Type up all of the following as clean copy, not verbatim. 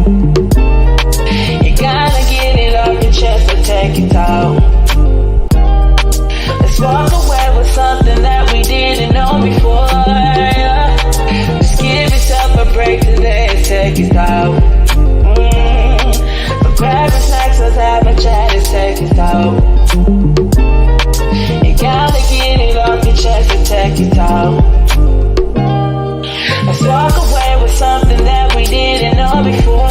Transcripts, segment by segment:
You gotta get it off your chest and take it out. Let's walk away with something that we didn't know before. Just give yourself a break today and take it out. So grab your snacks, let's have a chat and take it out. You gotta get it off your chest and take it out. Let's walk away with something that we didn't know before.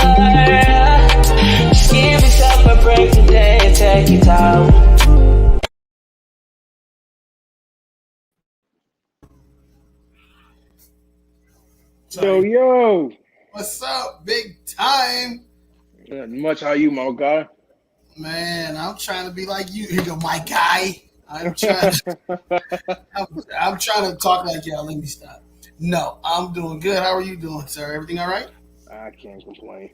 Just give yourself a break today and take it out. Yo. What's up, big time? Not much. How you, my guy? Man, I'm trying to be like you. Here you go, my guy. I'm trying to talk like y'all. Let me stop. No, I'm doing good. How are you doing, sir? Everything all right? I can't complain.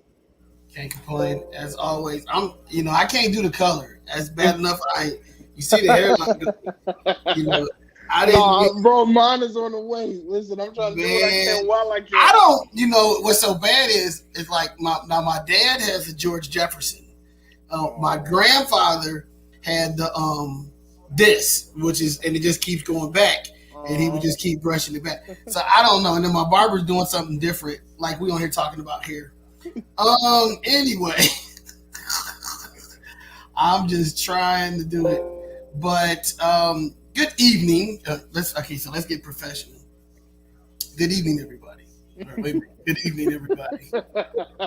Can't complain, as always. I can't do the color. That's bad enough. You see the hairline. I didn't. Bro, mine is on the way. Listen, I'm trying to do what I can while I can. I don't. What's so bad is like my dad has a George Jefferson. My grandfather had the this, which is, and it just keeps going back, and he would just keep brushing it back. So I don't know. And then my barber's doing something different, like we on here talking about hair. Anyway, I'm just trying to do it. But good evening. Let's get professional. Good evening, everybody. Good evening, everybody.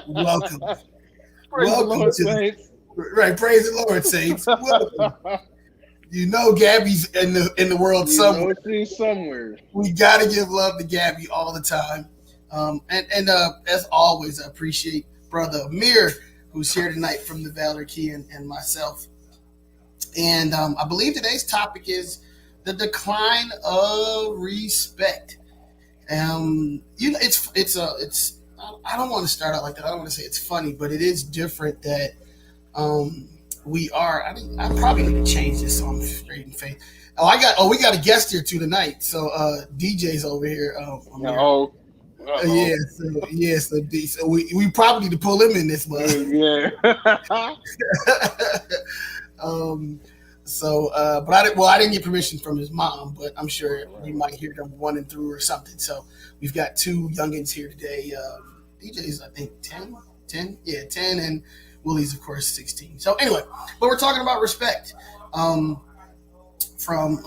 Welcome. Praise the Lord, saints. Right, praise the Lord, saints. Welcome. Gabby's in the world somewhere. She's somewhere. We gotta give love to Gabby all the time. And as always, I appreciate Brother Amir, who's here tonight from the Valor Key, and myself. And I believe today's topic is the decline of respect. It's I don't want to start out like that. I don't want to say it's funny, but it is different that we are. I probably need to change this so I'm straight in faith. We got a guest here too tonight. So DJ's over here. So we probably need to pull him in this month. Yeah. But I didn't get permission from his mom, but I'm sure you might hear them running through or something. So we've got two youngins here today. DJ's, I think, 10, and Willie's, of course, 16. So anyway, but we're talking about respect. Let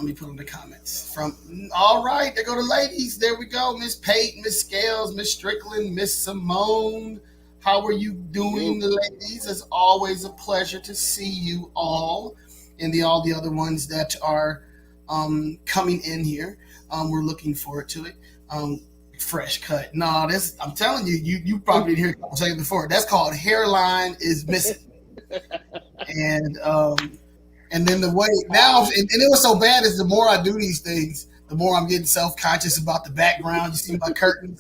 me put in the comments. All right, there go the ladies. There we go. Miss Peyton, Miss Scales, Miss Strickland, Miss Simone. How are you doing, ladies? It's always a pleasure to see you all. And all the other ones that are coming in here. We're looking forward to it. Fresh cut. No, I'm telling you, you probably didn't hear a couple seconds before. That's called hairline is missing. And then the way now, and it was so bad is the more I do these things, the more I'm getting self-conscious about the background. You see my curtains.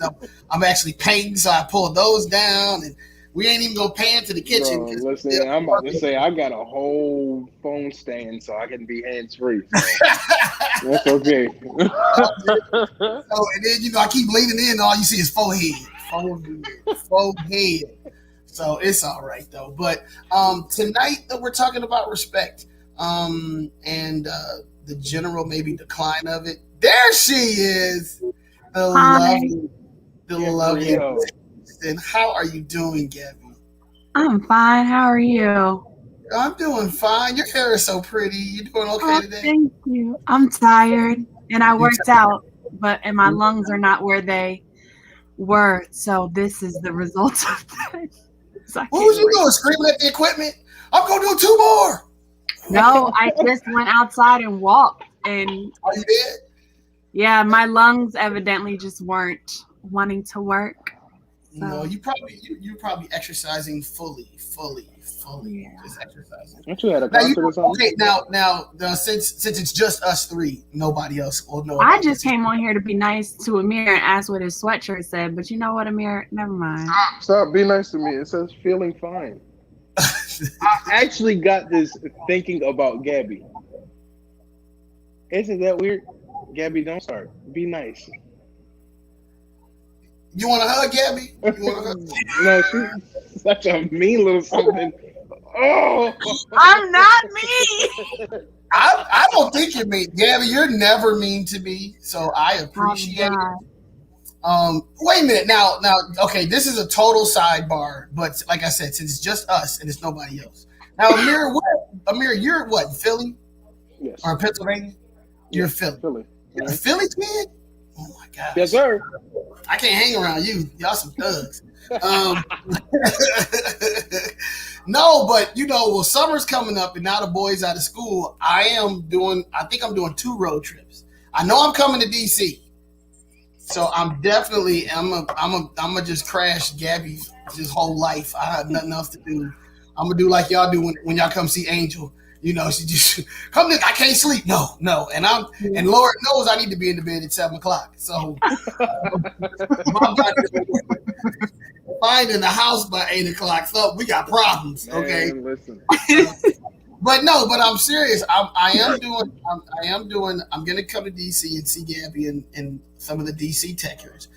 I'm actually painting, so I pull those down, and we ain't even gonna pan to the kitchen. Bro, listen, I'm about to say I got a whole phone stand so I can be hands-free. So that's okay. And then I keep leaning in, and all you see is forehead. So it's all right though. But tonight we're talking about respect, and the general maybe decline of it. There she is, the lovely. And how are you doing, Gabby? I'm fine. How are you? I'm doing fine. Your hair is so pretty. You doing okay today? Thank you. I'm tired, and I worked out, and my lungs are not where they were. So this is the result of that. What was you doing? Screaming at the equipment? I'm gonna do 2 more. No, I just went outside and walked, and are you did? Yeah, my lungs evidently just weren't wanting to work. So. No, you're probably exercising fully. Yeah. Just exercising. Don't you had a concert or something? Okay, now since it's just us three, nobody else will know. I just came on here to be nice to Amir and ask what his sweatshirt said, but you know what, Amir? Never mind. Stop. Be nice to me. It says feeling fine. I actually got this thinking about Gabby. Isn't that weird? Gabby, don't start. Be nice. You want to hug Gabby? You want to hug? No, Such a mean little something. Oh, I'm not me. I don't think you're mean, Gabby. You're never mean to me, so I appreciate it. Wait a minute. Now, okay, this is a total sidebar, but like I said, since it's just us and it's nobody else. Now, Amir, you're what, Philly? yes. Or Pennsylvania? You're Philly. Philly. You're a Philly kid? Oh my gosh. Yes, sir. I can't hang around you. Y'all some thugs. No, but well, summer's coming up and now the boys out of school. I think I'm doing 2 road trips. I know I'm coming to DC. So I'm gonna just crash Gabby's just whole life. I have nothing else to do. I'm gonna do like y'all do when y'all come see Angel. She just come in. I can't sleep. No. And Lord knows I need to be in the bed at 7:00. So finding the house by 8:00. So we got problems. Okay. Man, listen. But I'm serious. I'm gonna come to DC and see Gabby and some of the DC techers.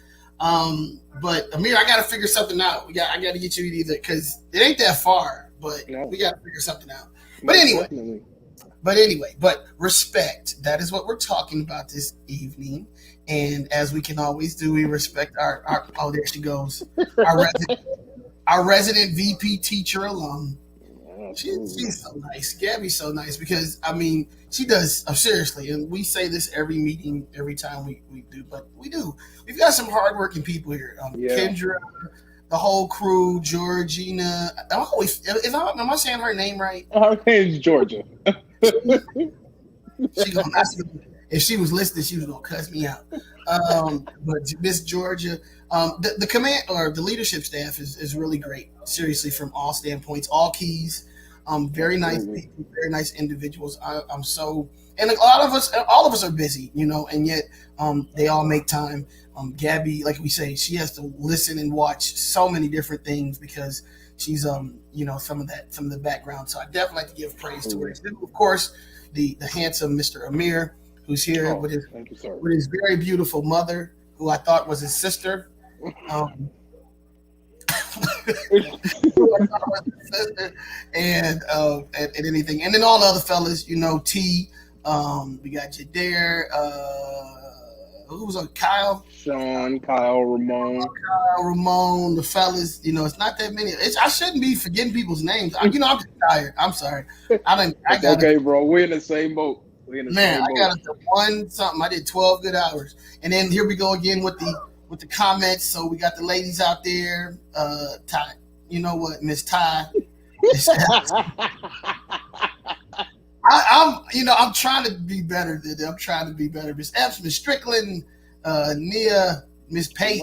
But Amir, I gotta figure something out. I gotta get you either because it ain't that far, but we gotta figure something out. But anyway, respect. That is what we're talking about this evening. And as we can always do, we respect our oh, there she goes. Our resident VP teacher alum. She's so nice. Gabby's so nice because she does seriously, and we say this every meeting, every time we do, but we do. We've got some hardworking people here. Kendra, the whole crew, Georgina. Am I saying her name right? Her name's Georgia. If she was listening, she was gonna cuss me out. But Miss Georgia, the command or the leadership staff is really great. Seriously, from all standpoints, all keys. Very nice people, very nice individuals. I'm so, and all of us are busy, and yet they all make time. Gabby, like we say, she has to listen and watch so many different things because she's some of the background. So I definitely like to give praise to her. Of course, the handsome Mr. Amir, who's here with his very beautiful mother, who I thought was his sister. And anything, and then all the other fellas, T. We got Jadair. Who was on Kyle? Sean, Kyle, Ramon, the fellas. It's not that many. I shouldn't be forgetting people's names. I'm just tired. I'm sorry. Okay, bro. We're in the same boat. I got up to 1 something. I did 12 good hours, and then here we go again with the comments. So we got the ladies out there. Ty, you know what, Miss Ty. I'm trying to be better than them. I'm trying to be better. Miss Epps, Miss Strickland, Nia, Miss Pate,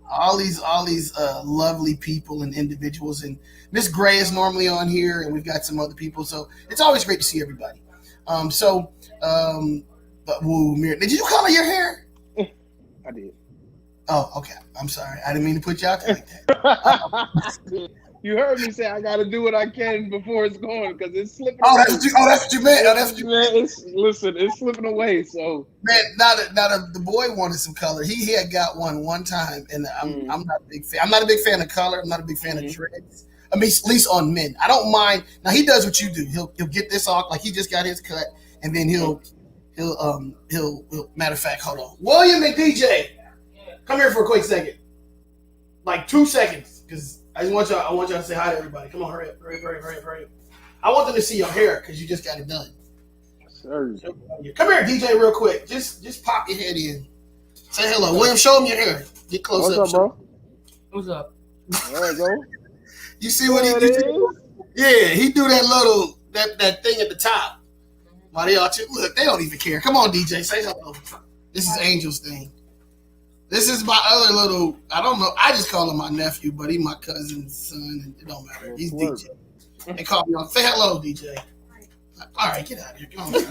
all these lovely people and individuals. And Miss Gray is normally on here, and we've got some other people. So it's always great to see everybody. But Mir, did you color your hair? I did. Oh, okay. I'm sorry. I didn't mean to put you out there like that. You heard me say I got to do what I can before it's going because it's slipping. That's what you meant. It's slipping away. So man, now the boy wanted some color. He had got one time, and I'm not a big fan. I'm not a big fan of color. I'm not a big fan of dreads. I mean, at least on men. I don't mind. Now he does what you do. He'll get this off like he just got his cut, and then he'll matter of fact, hold on, William and DJ, come here for a quick second, like 2 seconds, because. I want y'all to say hi to everybody. Come on, hurry up. I want them to see your hair because you just got it done. Sir. Come here, DJ, real quick. Just pop your head in. Say hello. William, show them your hair. Get close up. What's up, bro? What's up? There you go. You see what he do? Yeah, he do that little that thing at the top. While they all look, they don't even care. Come on, DJ, say hello. This is Angel's thing. This is my other little, I don't know, I just call him my nephew, but he's my cousin's son, and it don't matter. He's DJ. They call me on, say hello, DJ. All right, get out of here. Come on.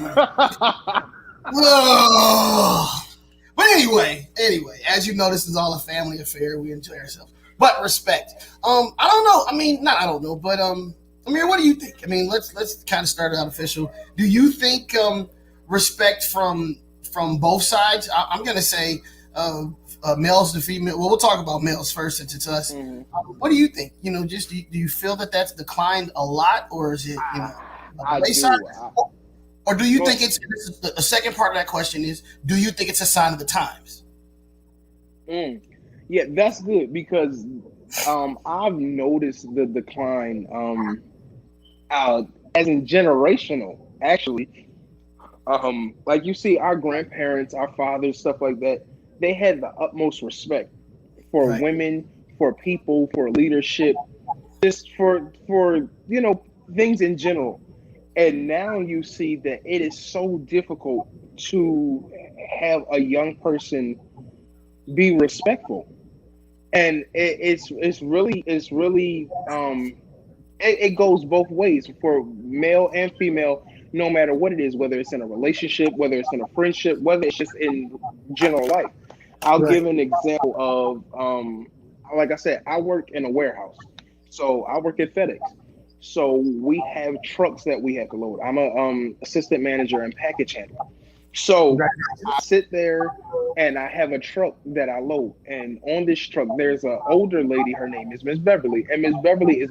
Whoa. But anyway, as you know, this is all a family affair. We enjoy ourselves. But respect. I don't know. I mean, not I don't know, but Amir, what do you think? I mean, let's kind of start it out official. Do you think respect from both sides? I'm gonna say males to female. Well, we'll talk about males first since it's us. What do you think? Just do you feel that that's declined a lot, or is it I wayside? do. Or do you think it's the second part of that question is, do you think it's a sign of the times? Yeah, that's good because I've noticed the decline as in generational, actually. Like you see our grandparents, our fathers, stuff like that, they had the utmost respect for Right. women, for people, for leadership, just for things in general. And now you see that it is so difficult to have a young person be respectful, and it goes both ways for male and female, no matter what it is, whether it's in a relationship, whether it's in a friendship, whether it's just in general life. I'll Right. give an example of like I said, I work in a warehouse, so I work at FedEx. So we have trucks that we have to load. I'm a assistant manager and package handler. So I sit there and I have a truck that I load. And on this truck, there's an older lady. Her name is Miss Beverly. And Miss Beverly is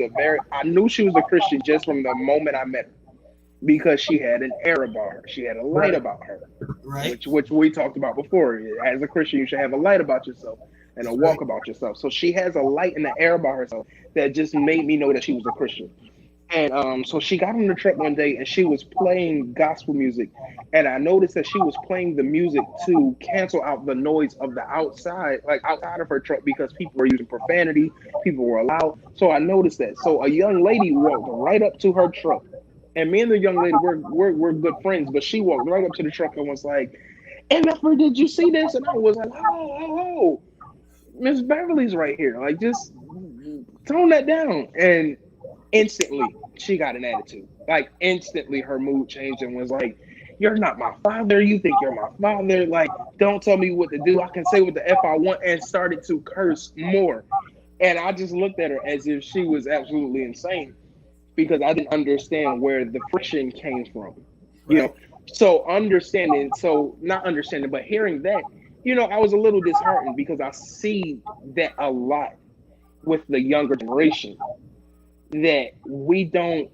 I knew she was a Christian just from the moment I met her because she had an air about her. She had a light about her, Right. which we talked about before. As a Christian, you should have a light about yourself and a walk about yourself. So she has a light and the air about herself that just made me know that she was a Christian. And so she got on the truck one day and she was playing gospel music. And I noticed that she was playing the music to cancel out the noise of the outside, like outside of her truck, because people were using profanity, people were loud. So I noticed that. So a young lady walked right up to her truck. And me and the young lady, we're good friends, but she walked right up to the truck and was like, "MFR, did you see this?" And I was like, "Oh, Miss Beverly's right here. Like, just tone that down." And instantly she got an attitude. Like instantly her mood changed and was like, "You're not my father. You think you're my father. Like, don't tell me what to do. I can say what the F I want," and started to curse more. And I just looked at her as if she was absolutely insane because I didn't understand where the friction came from. So not understanding, but hearing that, I was a little disheartened because I see that a lot with the younger generation, that we don't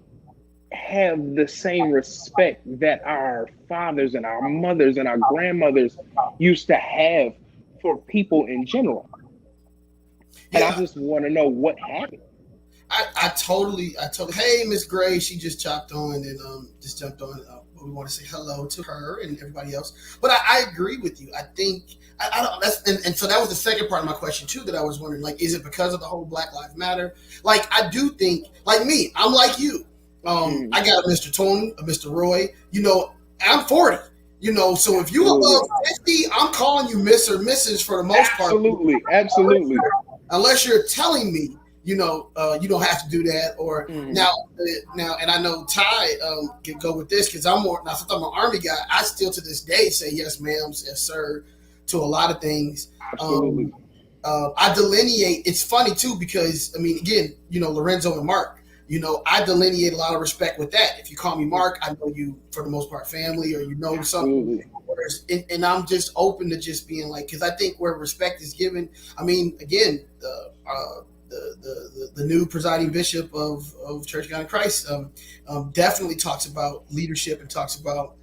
have the same respect that our fathers and our mothers and our grandmothers used to have for people in general. And I just want to know what happened. I totally. Hey, Miss Gray, she just chopped on and just jumped on. We want to say hello to her and everybody else. But I agree with you. I think I don't. And so that was the second part of my question too. That I was wondering, like, is it because of the whole Black Lives Matter? Like, I do think, like me, I'm like you. I got a Mr. Tony, a Mr. Roy. I'm 40. So if you above 50, I'm calling you Miss or Mrs. for the most part. Absolutely. Unless you're telling me, you don't have to do that. Or now, and I know Ty can go with this because I'm since I'm an Army guy, I still to this day say yes, ma'am, yes, sir, to a lot of things. Absolutely. I delineate. It's funny too because again, Lorenzo and Mark. I delineate a lot of respect with that. If you call me Mark, I know you for the most part family, or something. And I'm just open to just being like, because I think where respect is given. Again, the new presiding bishop of Church of God in Christ definitely talks about leadership and talks about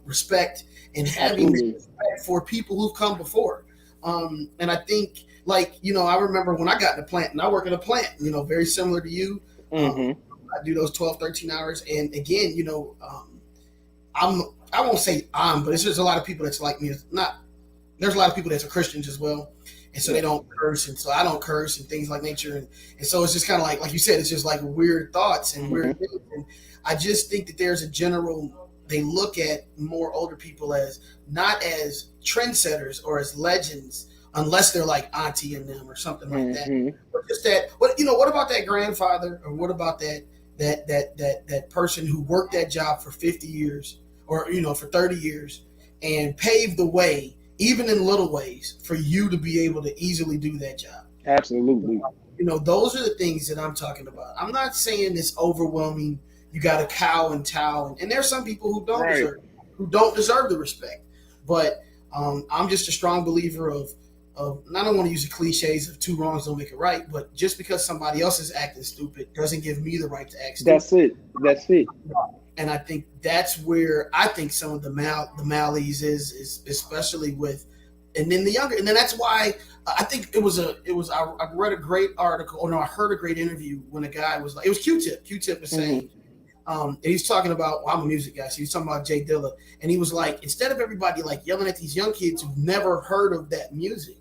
respect and having respect for people who've come before. And I think, I remember when I got in the plant, and I work in a plant, very similar to you. I do those 12, 13 hours. And again, I won't say but it's just a lot of people that's like me. There's a lot of people that's are Christians as well. And so they don't curse. And so I don't curse and things like nature. And so it's just kind of like you said, it's just like weird thoughts and weird things. And I just think that there's a general, they look at more older people as not as trendsetters or as legends, unless they're like auntie and them or something like that. But just that, what about that grandfather, or what about that person who worked that job for 50 years or, for 30 years and paved the way, even in little ways, for you to be able to easily do that job. Absolutely. Those are the things that I'm talking about. I'm not saying it's overwhelming. You got to cow and tow, and there's some people who don't deserve the respect. But I'm just a strong believer of and I don't want to use the cliches of 2 wrongs don't make it right, but just because somebody else is acting stupid doesn't give me the right to act stupid. That's it. And I think that's where I think some of the malice is especially with, and then the younger, and then that's why I think I read a great article, or no, I heard a great interview when a guy was like, it was Q-Tip was saying, and he's talking about, well, I'm a music guy, so he's talking about Jay Dilla, and he was like, instead of everybody like yelling at these young kids who've never heard of that music,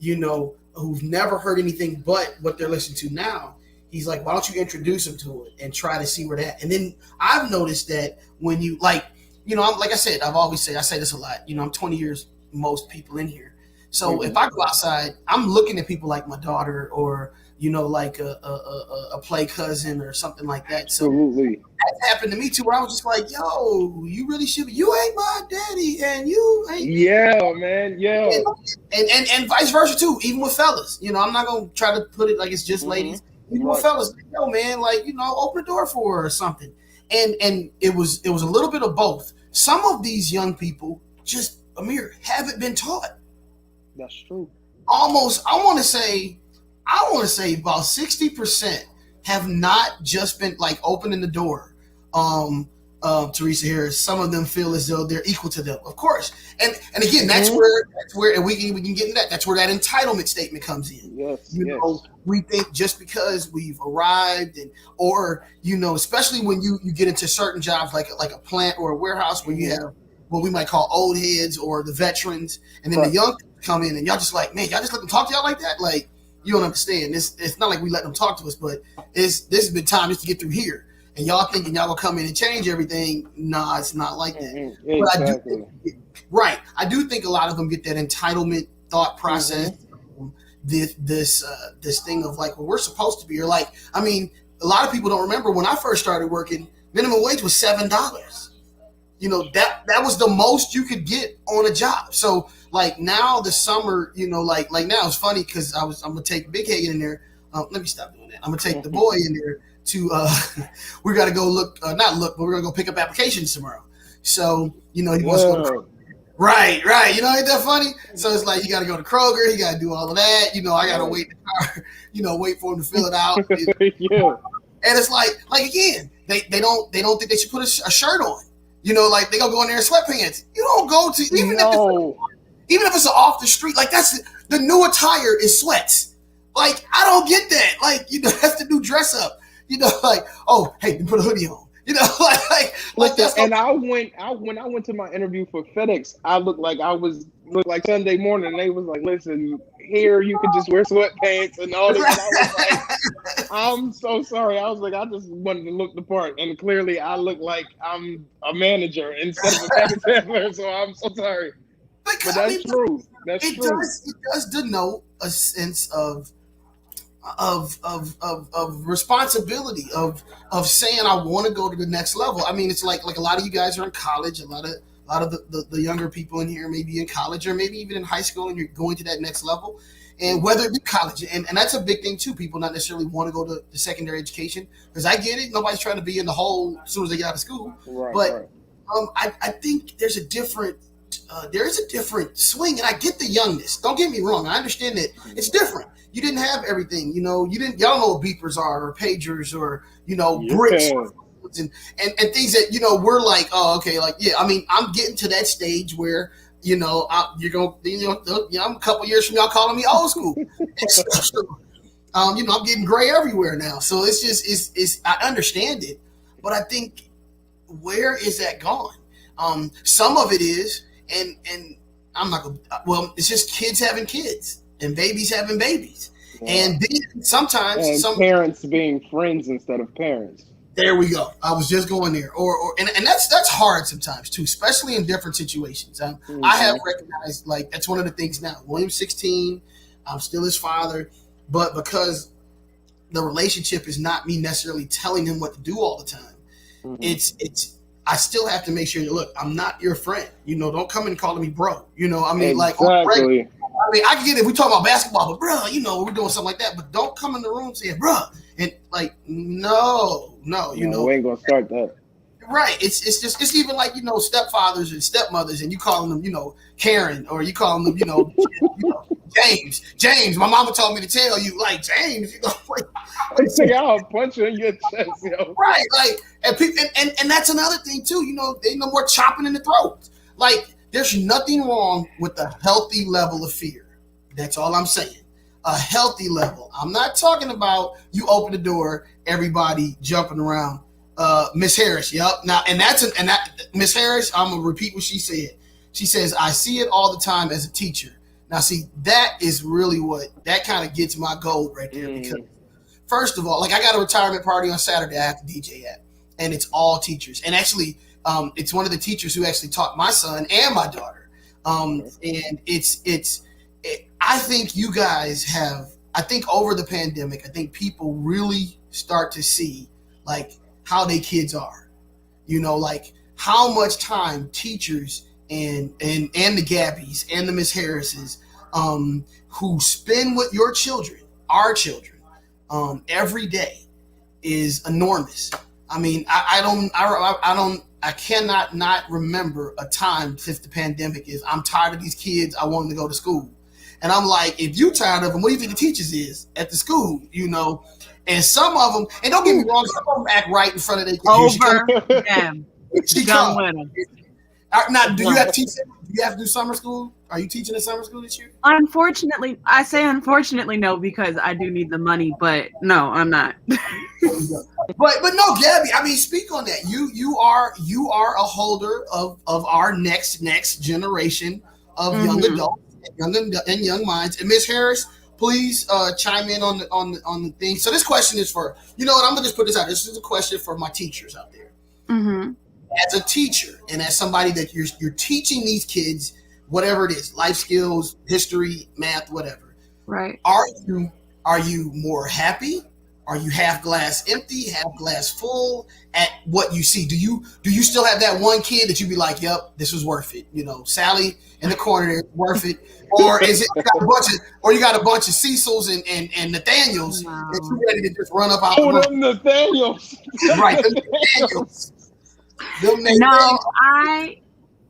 who've never heard anything but what they're listening to now, he's like, why don't you introduce them to it and try to see where they're at? And then I've noticed that when you like I said, I say this a lot, I'm 20 years, most people in here. So if I go outside, I'm looking at people like my daughter or, like a play cousin or something like that. So Absolutely. that happened to me too, where I was just like, yo, you really should be, you ain't my daddy and you ain't. Yeah, man. Yeah. And vice versa too, even with fellas. I'm not going to try to put it like it's just ladies. Even with fellas, yo, man, like, open the door for her or something. And it was a little bit of both. Some of these young people just, Amir, haven't been taught. That's true. Almost, I want to say about 60% have not just been like opening the door. Teresa Harris, some of them feel as though they're equal to them, of course. And again, that's where, and we can get into that. That's where that entitlement statement comes in. Yes. We think just because we've arrived or especially when you get into certain jobs like a plant or a warehouse where you have what we might call old heads or the veterans, and then the young people come in and y'all just like, man, y'all just let them talk to y'all like that? Like, you don't understand. It's not like we let them talk to us, but this has been time just to get through here. And y'all thinking y'all gonna come in and change everything. Nah, it's not like that. Exactly. But I do think a lot of them get that entitlement thought process. This thing of like, well, we're supposed to be, or like, I mean, a lot of people don't remember when I first started working, minimum wage was $7. That was the most you could get on a job. So like now the summer, like now it's funny because I'm gonna take Big Hagen in there. Let me stop doing that. I'm gonna take the boy in there to we gotta go but we're gonna go pick up applications tomorrow. So he wants to go to right. Ain't that funny? So it's like you gotta go to Kroger, you gotta do all of that. I gotta wait in the car, wait for him to fill it out. And it's like again, they don't think they should put a shirt on. Like they gonna go in there in sweatpants. You don't go to even if it's off the street. Like that's the new attire is sweats. Like I don't get that. Like that's the new dress up. Like, oh hey, put a hoodie on. Like that's. And when I went to my interview for FedEx, I looked like Sunday morning. And they was like, listen, here you can just wear sweatpants and all this. And I was like, I'm so sorry. I was like, I just wanted to look the part, and clearly I look like I'm a manager instead of a package handler. So I'm so sorry. But that's true. That's true. It does denote a sense of responsibility of saying I want to go to the next level. I mean, it's like a lot of you guys are in college. A lot of the younger people in here may be in college or maybe even in high school, and you're going to that next level. And whether it be college, and that's a big thing too. People not necessarily want to go to the secondary education because I get it. Nobody's trying to be in the hole as soon as they get out of school. But I think there's a different swing, and I get the youngness. Don't get me wrong. I understand that it's different. You didn't have everything, y'all don't know what beepers are or pagers or, bricks and things that, we're like, oh, okay. Like, yeah, I mean, I'm getting to that stage where, I'm a couple years from y'all calling me old school. I'm getting gray everywhere now. So it's just, I understand it, but I think where is that gone? Some of it is, and I'm not going to, well, it's just kids having kids. And babies having babies, and then sometimes some parents being friends instead of parents. There we go. I was just going there, and that's hard sometimes too, especially in different situations. I have recognized like that's one of the things now. William's 16. I'm still his father, but because the relationship is not me necessarily telling him what to do all the time, it's. I still have to make sure that look, I'm not your friend. Don't come in calling me bro. I mean, exactly. I can get it if we talk about basketball, but bro, we're doing something like that. But don't come in the room saying, bro, and like, no, we ain't gonna start that. Right. It's even like, stepfathers and stepmothers, and you calling them, Karen, or you calling them, James, my mama told me to tell you, like, James, you know, like, I'll punch you in your chest, yo. right, like, and that's another thing too, you know, they no more chopping in the throat. Like, there's nothing wrong with a healthy level of fear. That's all I'm saying. A healthy level. I'm not talking about you open the door, everybody jumping around. Miss Harris, yep. Now, and that Miss Harris, I'm gonna repeat what she said. She says, I see it all the time as a teacher. Now, see, that is really that kind of gets my gold right there. Because first of all, like, I got a retirement party on Saturday I have to DJ at, and it's all teachers. And actually, it's one of the teachers who actually taught my son and my daughter. And I think you guys I think over the pandemic, I think people really start to see, like, how they kids are, you know, like how much time teachers and the Gabbies and the Miss Harrises, who spend with your children, our children, every day is enormous. I mean, I cannot not remember a time since the pandemic I'm tired of these kids. I want them to go to school. And I'm like, if you tired of them, what do you think the teachers is at the school, you know? And some of them, and don't get me wrong, some of them act right in front of their kids. Over them. She Done with them. Now, do you have to teach? Do you have to do summer school? Are you teaching in summer school this year? Unfortunately, I say unfortunately no, because I do need the money, but no, I'm not. But no, Gabby, I mean, speak on that. You are a holder of our next generation of young adults, young minds. And Ms. Harris, please chime in on the thing. So this question is for, you know what, I'm gonna just put this out. This is a question for my teachers out there. Mm-hmm. As a teacher and as somebody that you're teaching these kids, whatever it is, life skills, history, math, whatever. Right. Are you more happy? Are you half glass empty, half glass full at what you see? Do you still have that one kid that you be like, yep, this was worth it? You know, Sally in the corner there, worth it. Or is it you got a bunch of Cecils and Nathaniels that you ready to just run up out the room? Them Nathaniels. Right, them Nathaniels. No,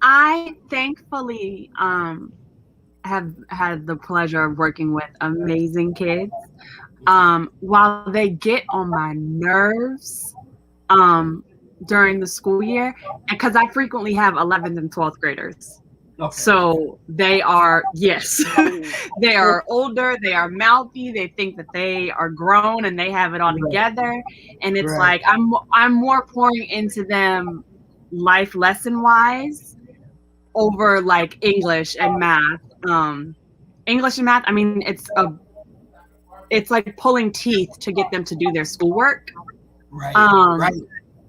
I thankfully have had the pleasure of working with amazing kids. While they get on my nerves during the school year, because I frequently have 11th and 12th graders. Okay. So they are, yes, they are older, they are mouthy, they think that they are grown and they have it all together. And it's like, I'm more pouring into them life lesson wise over like English and math. English and math, I mean, it's like pulling teeth to get them to do their schoolwork. Right.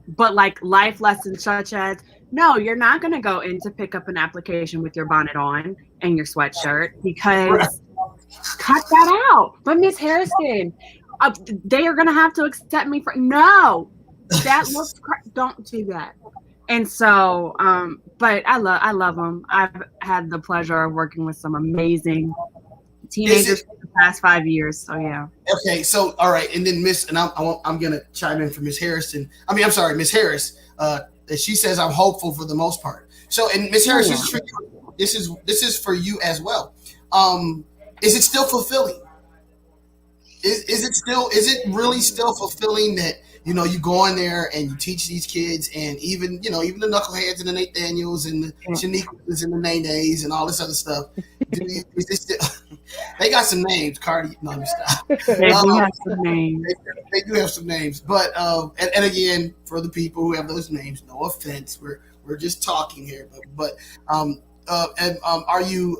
But like life lessons such as, no, you're not going to go in to pick up an application with your bonnet on and your sweatshirt, because cut that out. But Miss Harrison, they are going to have to accept me for, no, that looks, don't do that. And so, but I love them. I've had the pleasure of working with some amazing teenagers for the past 5 years. So yeah. Okay. So, all right. And then I'm going to chime in for Miss Harrison. Miss Harris, that she says I'm hopeful for the most part. So, and Miss Harris, this is for you as well. Is it still fulfilling? Is it really still fulfilling that, you know, you go in there and you teach these kids, and even the knuckleheads and the Nathaniels and the Shaniquas and the Nays and all this other stuff? They got some names, Cardi. No, let me stop. They do have some names. They do have some names, but and again, for the people who have those names, no offense, we're just talking here, but are you?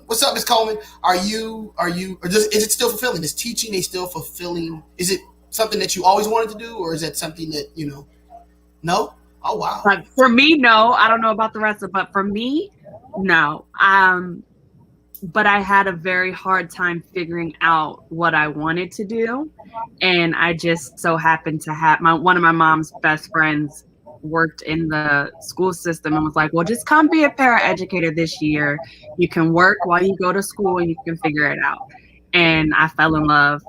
What's up, Ms. Coleman? Is it still fulfilling? Is teaching still fulfilling? Is it something that you always wanted to do, or is that something that, you know? No? Oh wow. But for me, no. I don't know about the rest but for me, no. But I had a very hard time figuring out what I wanted to do, and I just so happened to have one of my mom's best friends worked in the school system and was like, well, just come be a paraeducator this year. You can work while you go to school and you can figure it out. And I fell in love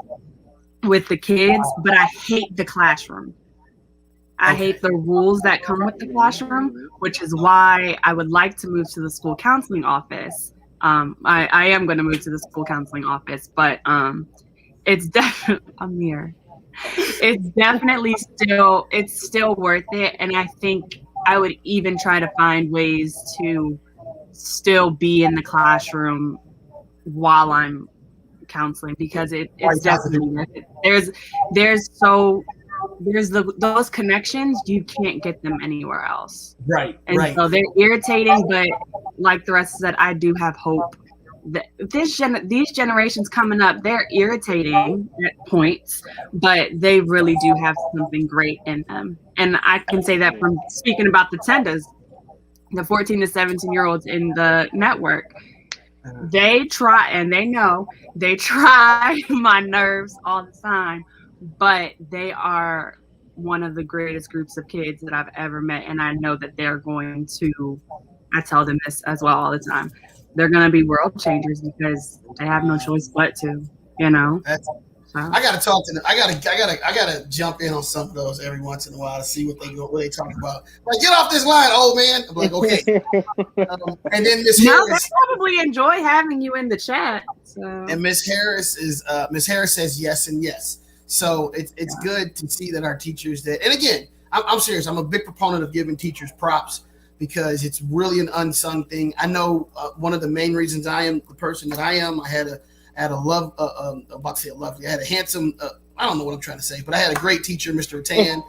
with the kids, but I hate the classroom. I hate the rules that come with the classroom, which is why I would like to move to the school counseling office, I am going to move to the school counseling office, but it's definitely Amir. It's definitely still worth it, and I think I would even try to find ways to still be in the classroom while I'm counseling, because it's definitely worth it. There's those connections, you can't get them anywhere else. Right. And right. so they're irritating, but like the rest said, I do have hope that these generations coming up, they're irritating at points, but they really do have something great in them. And I can say that from speaking about the Tendas, the 14 to 17-year-olds in the network. They try, and they try my nerves all the time, but they are one of the greatest groups of kids that I've ever met. And I know that they're going to, I tell them this as well all the time, they're going to be world changers because they have no choice but to, you know. I gotta talk to them. I gotta jump in on some of those every once in a while to see what they talk about. Like, get off this line, old man. I'm like, okay. And then Miss Harris, they probably enjoy having you in the chat. So. And Miss Harris says yes and yes. So it's good to see that our teachers that, and again, I'm serious. I'm a big proponent of giving teachers props because it's really an unsung thing. I know one of the main reasons I am the person that I am. I had a handsome, I don't know what I'm trying to say, but I had a great teacher, Mr. Rattan.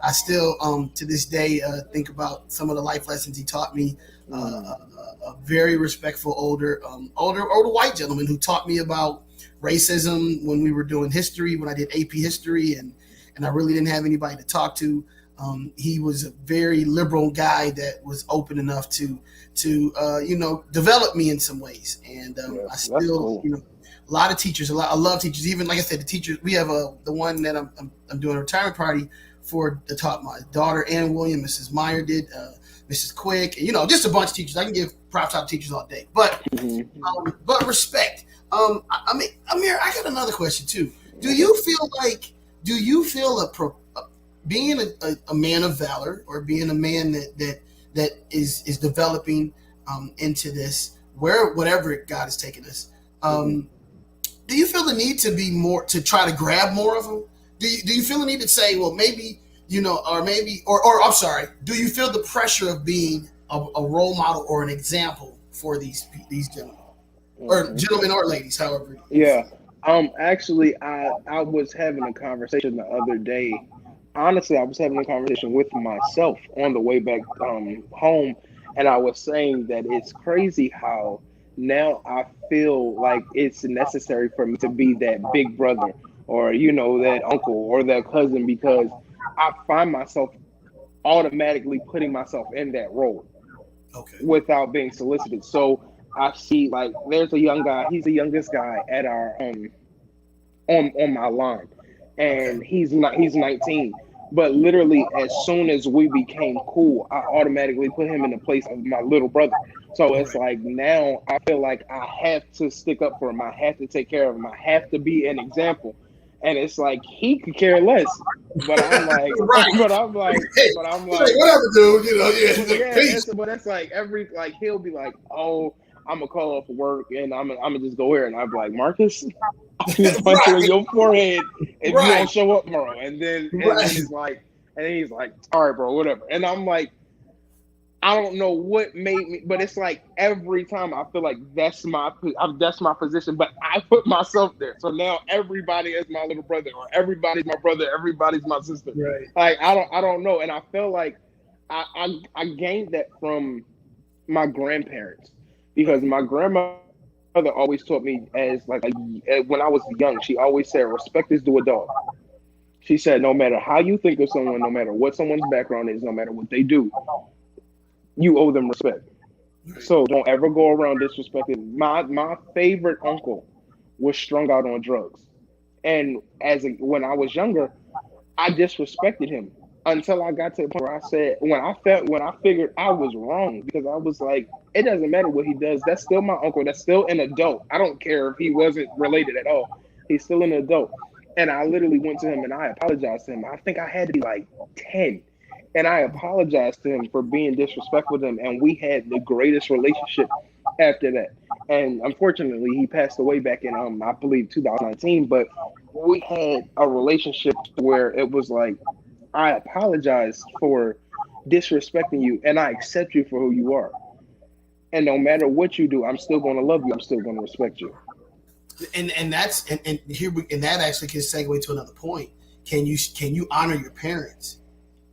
I still, to this day, think about some of the life lessons he taught me. A very respectful older white gentleman who taught me about racism when we were doing history, when I did AP history, and I really didn't have anybody to talk to. He was a very liberal guy that was open enough to develop me in some ways. And I still, cool. A lot of teachers, I love teachers. Even like I said, the teachers, we have the one that I'm doing a retirement party for that taught my daughter, Ann William, Mrs. Meyer did, Mrs. Quick, and, just a bunch of teachers. I can give props out to teachers all day, but respect. I mean, Amir, I got another question too. Do you feel being a man of valor, or being a man that is developing into this, whatever God has taken us, do you feel the need to be more, to try to grab more of them? Do you feel the need to say, well, maybe, or I'm sorry, do you feel the pressure of being a role model or an example for these gentlemen, or gentlemen or ladies, however? Yeah. Actually, I was having a conversation the other day. Honestly, I was having a conversation with myself on the way back home, and I was saying that it's crazy how now I feel like it's necessary for me to be that big brother, or that uncle or that cousin, because I find myself automatically putting myself in that role, without being solicited. So I see, like, there's a young guy. He's the youngest guy at our on my line, and he's 19. But literally, as soon as we became cool, I automatically put him in the place of my little brother. So it's like, now I feel like I have to stick up for him. I have to take care of him. I have to be an example. And it's like, he could care less. But I'm like, whatever, dude. But that's like he'll be like, oh, I'm gonna call off work and I'm gonna just go here, and I'm like, Marcus, I'm just punch you in your forehead if you don't show up tomorrow. And then he's like, all right, bro, whatever. And I'm like, I don't know what made me, but it's like every time I feel like that's my position, but I put myself there. So now everybody is my little brother, or everybody's my brother, everybody's my sister. Right. Like I don't know, and I feel like I gained that from my grandparents, because my grandmother always taught me, as when I was young, she always said, respect is due a dog. She said, no matter how you think of someone, no matter what someone's background is, no matter what they do, you owe them respect. So don't ever go around disrespecting. My favorite uncle was strung out on drugs, and when I was younger, I disrespected him until I got to the point where I said, when I figured I was wrong, because I was like, it doesn't matter what he does. That's still my uncle. That's still an adult. I don't care if he wasn't related at all. He's still an adult. And I literally went to him and I apologized to him. I think I had to be like 10. And I apologized to him for being disrespectful to him. And we had the greatest relationship after that. And unfortunately, he passed away back in I believe 2019. But we had a relationship where it was like, I apologize for disrespecting you, and I accept you for who you are. And no matter what you do, I'm still going to love you. I'm still going to respect you. And that's and here we, and that actually can segue to another point. Can you honor your parents,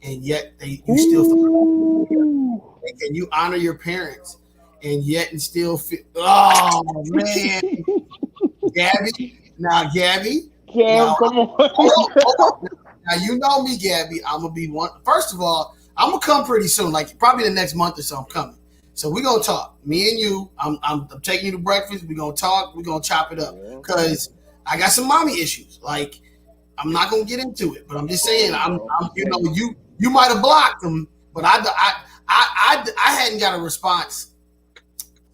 and yet you still feel, can you honor your parents and yet and still feel, oh man, Gabby, Cam, come on. Now you know me, Gabby. I'm gonna be one. First of all, I'm gonna come pretty soon, like probably the next month or so. I'm coming. So we're gonna talk. Me and you. I'm taking you to breakfast. We're gonna talk. We're gonna chop it up. Cause I got some mommy issues. Like, I'm not gonna get into it, but I'm just saying, I'm you know, you might have blocked them, but I hadn't got a response.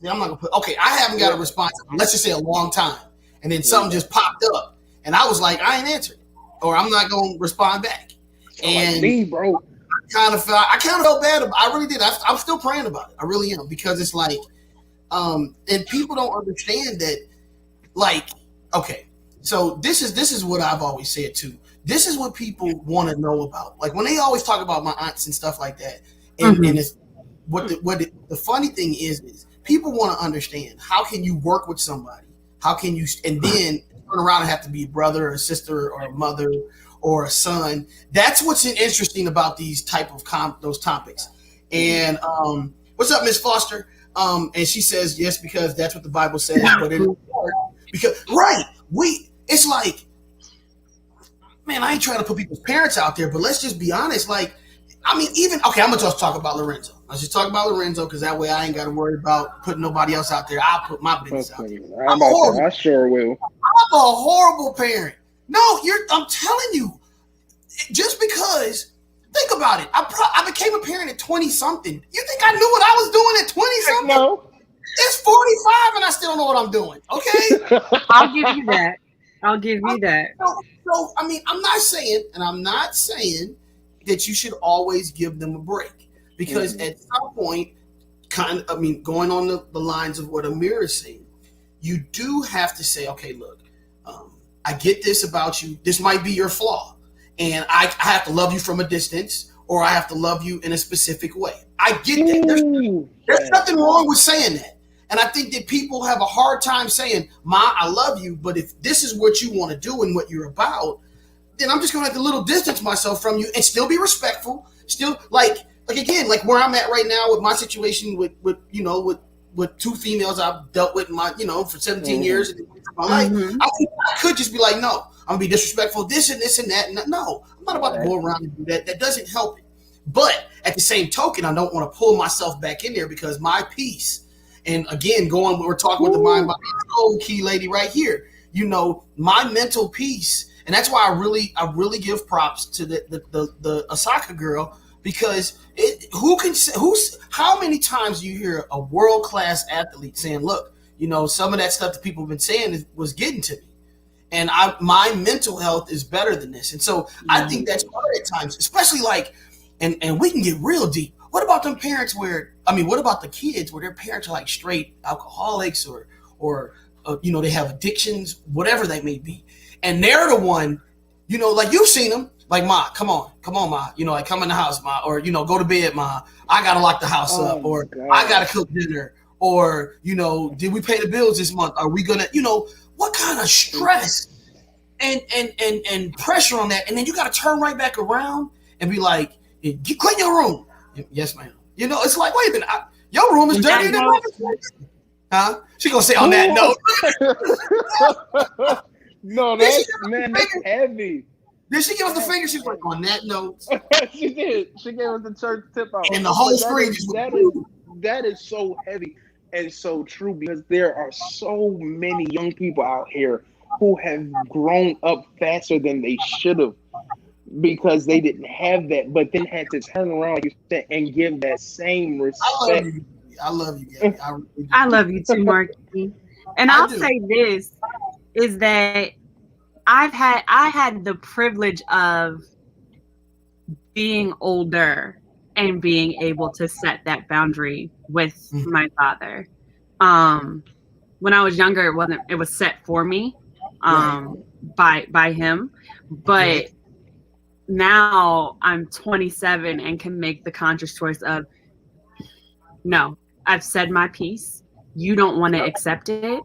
Yeah, I'm not gonna put I haven't got a response, let's just say a long time. And then something just popped up and I was like, I ain't answering, or I'm not gonna respond back. And like me, bro. I kind of felt bad about it. I really did. I'm still praying about it. I really am, because it's like, and people don't understand that, like, okay, so this is what I've always said too. This is what people want to know about. Like when they always talk about my aunts and stuff like that. And, and it's the funny thing is people want to understand, how can you work with somebody? How can you, and then turn around and have to be a brother or a sister or a mother or a son? That's what's interesting about these type of those topics. And what's up, Miss Foster? And she says yes, because that's what the Bible says. But because it's like, man, I ain't trying to put people's parents out there, but let's just be honest. Like, I mean, even I'm gonna just talk about Lorenzo. Let's just talk about Lorenzo, because that way I ain't got to worry about putting nobody else out there. I'll put my business out there. I sure will. I'm a horrible parent. No, I'm telling you, just because. Think about it. I became a parent at 20 something. You think I knew what I was doing at 20 something? No. It's 45 and I still don't know what I'm doing. Okay. I'll give you that. So I mean, I'm not saying that you should always give them a break, because at some point, going on the lines of what Amir is saying, you do have to say, okay, look, I get this about you. This might be your flaw, and I have to love you from a distance, or I have to love you in a specific way. I get that. There's nothing wrong with saying that. And I think that people have a hard time saying, Ma, I love you, but if this is what you want to do and what you're about, then I'm just going to have to little distance myself from you and still be respectful. Still, like again, like where I'm at right now with my situation with two females I've dealt with for 17 years of my life. I could just be like, no, I'm going to be disrespectful, this and this and that. No, I'm not about to go around and do that. That doesn't help it. But at the same token, I don't want to pull myself back in there, because my peace, and again, we're talking with the mind, body, soul key lady right here. My mental peace, and that's why I really give props to the Osaka girl, because how many times do you hear a world class athlete saying, look, some of that stuff that people have been saying was getting to me, and my mental health is better than this. And so I think that's hard at times, especially like, and we can get real deep. What about them parents what about the kids where their parents are like straight alcoholics or they have addictions, whatever they may be. And they're the one, like you've seen them, like, Ma, come on, Ma, like come in the house, Ma, or, go to bed, Ma, I got to lock the house up, or God, I got to cook dinner, or, did we pay the bills this month? Are we going to, what kind of stress and pressure on that? And then you got to turn right back around and be like, clean your room. Yes, ma'am. It's like, wait a minute, your room is dirty. Huh? She gonna say on that note. No, that's heavy. Did she give us the finger? She's like, on that note. She did. She gave us the church tip out. And the whole screen. That is so heavy and so true, because there are so many young people out here who have grown up faster than they should have, because they didn't have that, but then had to turn around, like you said, and give that same respect. I love you, Gabby. I love you too, Marky. And I'll say this, is that I had the privilege of being older and being able to set that boundary with my father. When I was younger, it was set for me, by him. But now I'm 27 and can make the conscious choice of, no, I've said my piece. You don't want to accept it.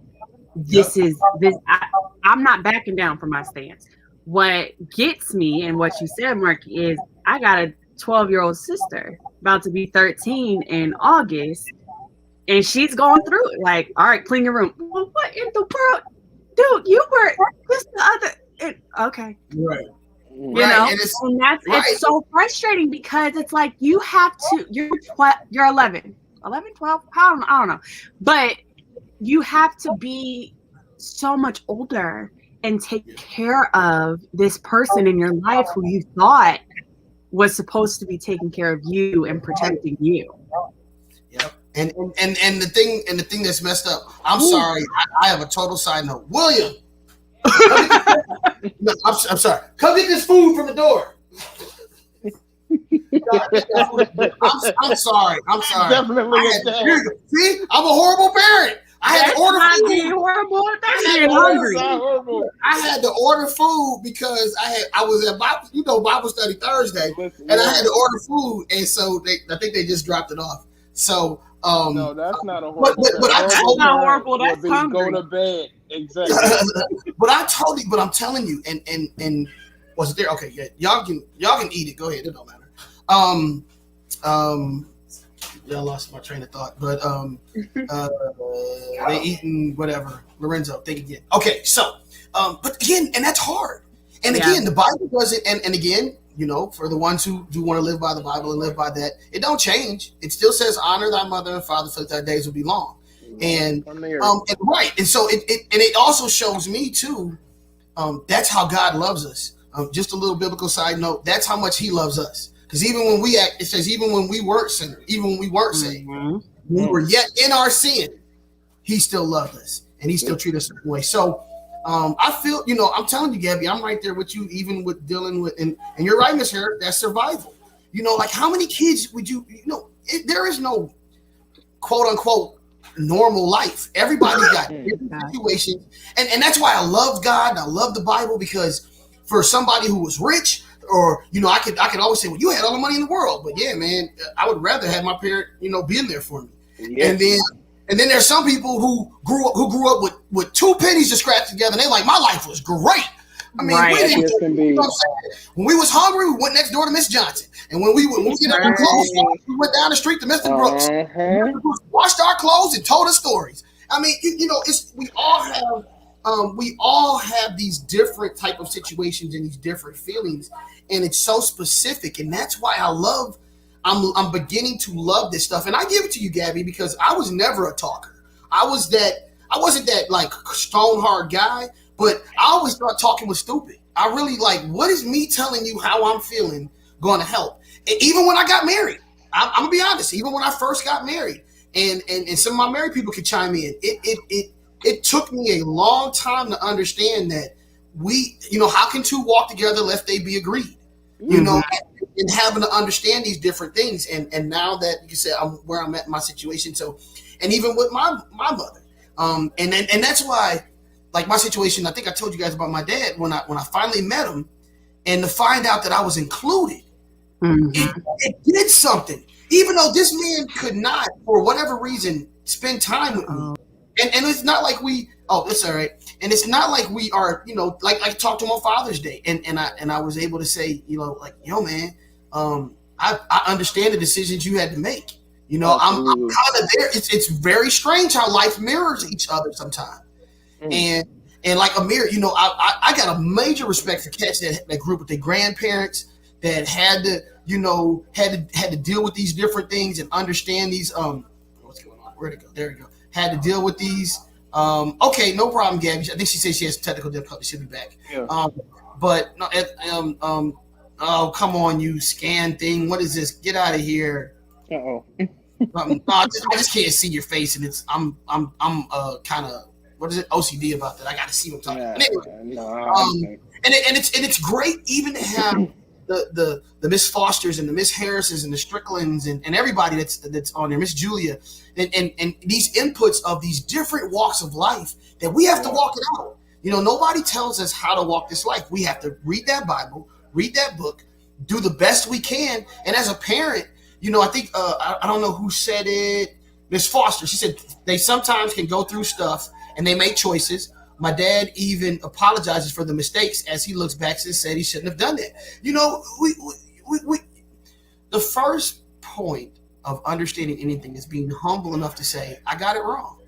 I'm not backing down from my stance. What gets me, and what you said, Mark, is I got a 12-year-old sister about to be 13 in August, and she's going through it. Like, all right, clean your room. Well, what in the world? Dude, you were just the other. Okay. Right. You know, and that's it's so frustrating because it's like you're 11, 12, I don't know. But you have to be so much older and take care of this person in your life who you thought was supposed to be taking care of you and protecting you. Yep. And the thing that's messed up, I'm sorry, I have a total side note. William, no, I'm sorry. Come get this food from the door. I'm sorry. Definitely. See, I'm a horrible parent. I had to order food. Horrible. That's being hungry. I had to order food because I was at Bible study Thursday, and I had to order food, and so I think they just dropped it off. So no, that's not a horrible. But that's not horrible. That's hungry. Go to bed. Exactly. But I'm telling you, and was it there? Okay, yeah, y'all can eat it. Go ahead, it don't matter. Y'all lost my train of thought, but they eating whatever. Lorenzo, think again. Okay, so but again, and that's hard. And again, the Bible does it, and again, you know, for the ones who do want to live by the Bible and live by that, it don't change. It still says, honor thy mother and father, so that thy days will be long. And right, and so it also shows me too. That's how God loves us. Just a little biblical side note. That's how much He loves us. Because even when we act, it says, even when we weren't sinners, even when we weren't saved, we were yet in our sin, He still loved us, and He still treated us a certain way. So I feel, you know, I'm telling you, Gabby, I'm right there with you, even with dealing with, and you're right, Miss Harris, that's survival. You know, like how many kids would you know, there is no quote unquote normal life. Everybody's got different situations. And that's why I love God and I love the Bible, because for somebody who was rich, or, you know, I could always say, well, you had all the money in the world. But yeah, man, I would rather have my parent, you know, being there for me. Yeah. And then there's some people who grew up with 2 pennies to scratch together, and they like, my life was great. I mean, we didn't, you know what I'm saying? When we was hungry, we went next door to Miss Johnson. And when we get up and clothes, we went down the street to Mr. Brooks. Mr. Brooks washed our clothes and told us stories. I mean, you know, we all have these different type of situations and these different feelings, and it's so specific. And that's why I'm beginning to love this stuff. And I give it to you, Gabby, because I was never a talker. I wasn't that like stone hard guy, but I always thought talking was stupid. I really like, what is me telling you how I'm feeling going to help? And even when I got married, I'm gonna be honest, even when I first got married, and some of my married people could chime in, it took me a long time to understand that you know, how can 2 walk together lest they be agreed? You know, and having to understand these different things. And now that you said I'm where I'm at in my situation. So, and even with my mother, and that's why, like my situation, I think I told you guys about my dad when I finally met him, and to find out that I was included, it did something. Even though this man could not, for whatever reason, spend time with me. And it's not like it's all right. And it's not like we are, you know, like I talked to him on Father's Day, and I was able to say, you know, like, yo, man, I understand the decisions you had to make. You know, I'm kind of there. It's very strange how life mirrors each other sometimes. And like Amir, you know, I got a major respect for cats that grew up with their grandparents that had to, you know, had to deal with these different things and understand these. What's going on? Where'd it go? There we go. Had to deal with these. Okay, no problem, Gabby. I think she said she has technical difficulty. She'll be back. Yeah. But no, oh, come on, you scan thing. What is this? Get out of here. No, I just can't see your face, and I'm kind of, what is it, OCD about that. I got to see what I'm talking about. Anyway, and it's great even to have the Miss Fosters and the Miss Harrises and the Stricklands and everybody that's on there, Miss Julia, and these inputs of these different walks of life that we have to walk it out. You know, nobody tells us how to walk this life. We have to read that Bible, read that book, do the best we can. And as a parent, you know, I think I don't know who said it, Miss Foster. She said they sometimes can go through stuff and they make choices. My dad even apologizes for the mistakes as he looks back and said he shouldn't have done that. You know, we the first point of understanding anything is being humble enough to say, I got it wrong.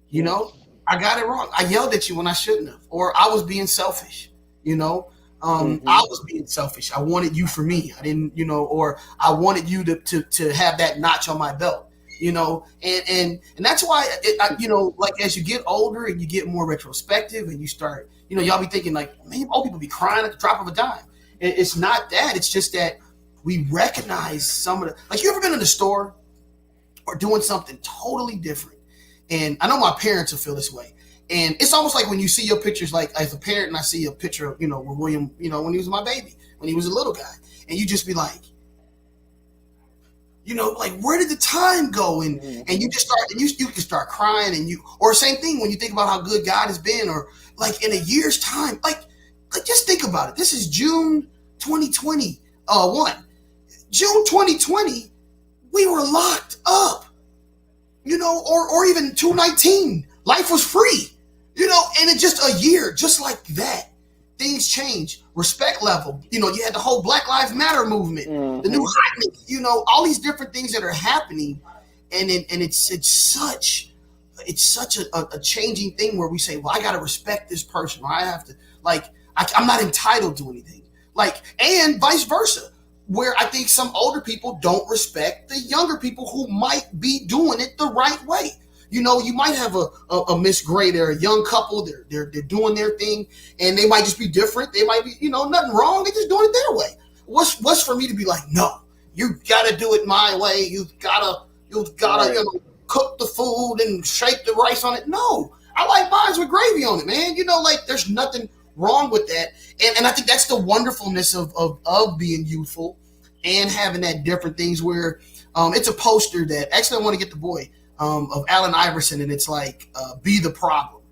You know, I got it wrong. I yelled at you when I shouldn't have, or I was being selfish, you know. I was being selfish. I wanted you for me. I didn't, you know, or I wanted you to have that notch on my belt, you know, and that's why, you know, like as you get older and you get more retrospective and you start, you know, y'all be thinking like, man, old people be crying at the drop of a dime. It's not that. It's just that we recognize some of the, like, you ever been in the store or doing something totally different? And I know my parents will feel this way. And it's almost like when you see your pictures, like as a parent, and I see a picture of, you know, with William, you know, when he was my baby, when he was a little guy, and you just be like, you know, like, where did the time go? And you just start, and you can start crying, and or same thing when you think about how good God has been, or like in a year's time, like just think about it. This is June 2021. June 2020, we were locked up, you know, or even 2019, life was free. You know, and in just a year, just like that, things change. Respect level. You know, you had the whole Black Lives Matter movement, the new hotness, you know, all these different things that are happening. And it's such a changing thing where we say, well, I got to respect this person, or I have to, like, I'm not entitled to anything. Like, and vice versa, where I think some older people don't respect the younger people who might be doing it the right way. You know, you might have a Miss Gray, they're a young couple, they're doing their thing, and they might just be different. They might be, you know, nothing wrong. They're just doing it their way. What's for me to be like, no, you gotta do it my way. You gotta, right, you know, cook the food and shake the rice on it. No, I like mine with gravy on it, man. You know, like, there's nothing wrong with that. And I think that's the wonderfulness of being youthful and having that different things where it's a poster that actually I want to get the boy. Of Allen Iverson, and it's like, be the problem.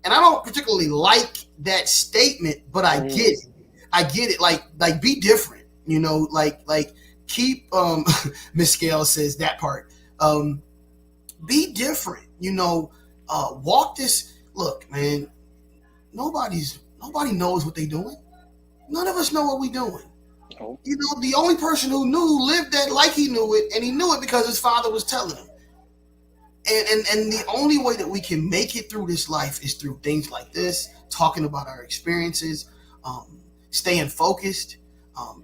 And I don't particularly like that statement, but I get it. I get it. Like be different, you know, like keep, Miss Scale says that part. Be different, you know, walk this, look, man, nobody knows what they're doing. None of us know what we're doing. You know, the only person who knew lived that like he knew it, and he knew it because his father was telling him. And the only way that we can make it through this life is through things like this, talking about our experiences, staying focused,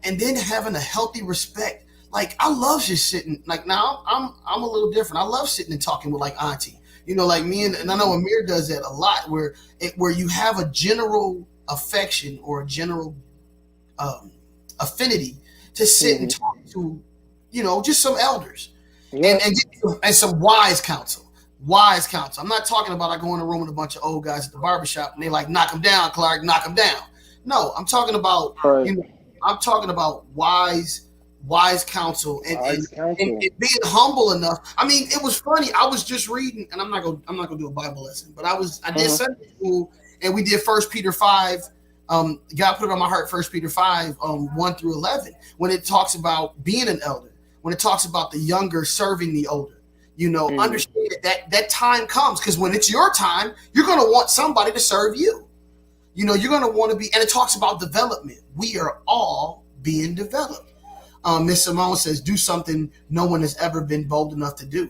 and then having a healthy respect. Like, I love just sitting, like, now I'm a little different. I love sitting and talking with, like, auntie, you know, like me, and I know Amir does that a lot, where you have a general affection or a general affinity to sit and talk to, you know, just some elders. Yeah. And some wise counsel. I'm not talking about I go in a room with a bunch of old guys at the barbershop and they like, knock him down, Clark, knock him down. No, I'm talking about, you know, I'm talking about wise counsel and being humble enough. I mean, it was funny. I was just reading, and I'm not gonna do a Bible lesson, but I did Sunday school, and we did 1 Peter 5. God put it on my heart, 1 Peter 5, 1 through 11, when it talks about being an elder. When it talks about the younger serving the older, you know, understand that time comes, because when it's your time, you're going to want somebody to serve you. You know, you're going to want to be, and it talks about development. We are all being developed. Miss Simone says, do something no one has ever been bold enough to do.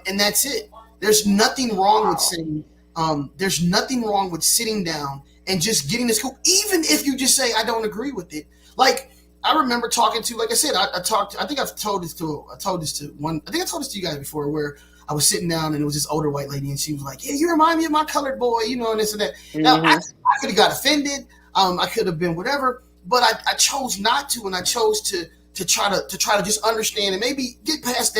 And that's it. There's nothing wrong with saying, there's nothing wrong with sitting down and just getting this cool, even if you just say, I don't agree with it. Like, I remember talking to, like I said, I think I've told this to one, I think I told this to you guys before, where I was sitting down and it was this older white lady and she was like, yeah, you remind me of my colored boy, you know, and this and that. Now, I could have got offended. I could have been whatever, but I chose not to, and I chose to try to just understand and maybe get past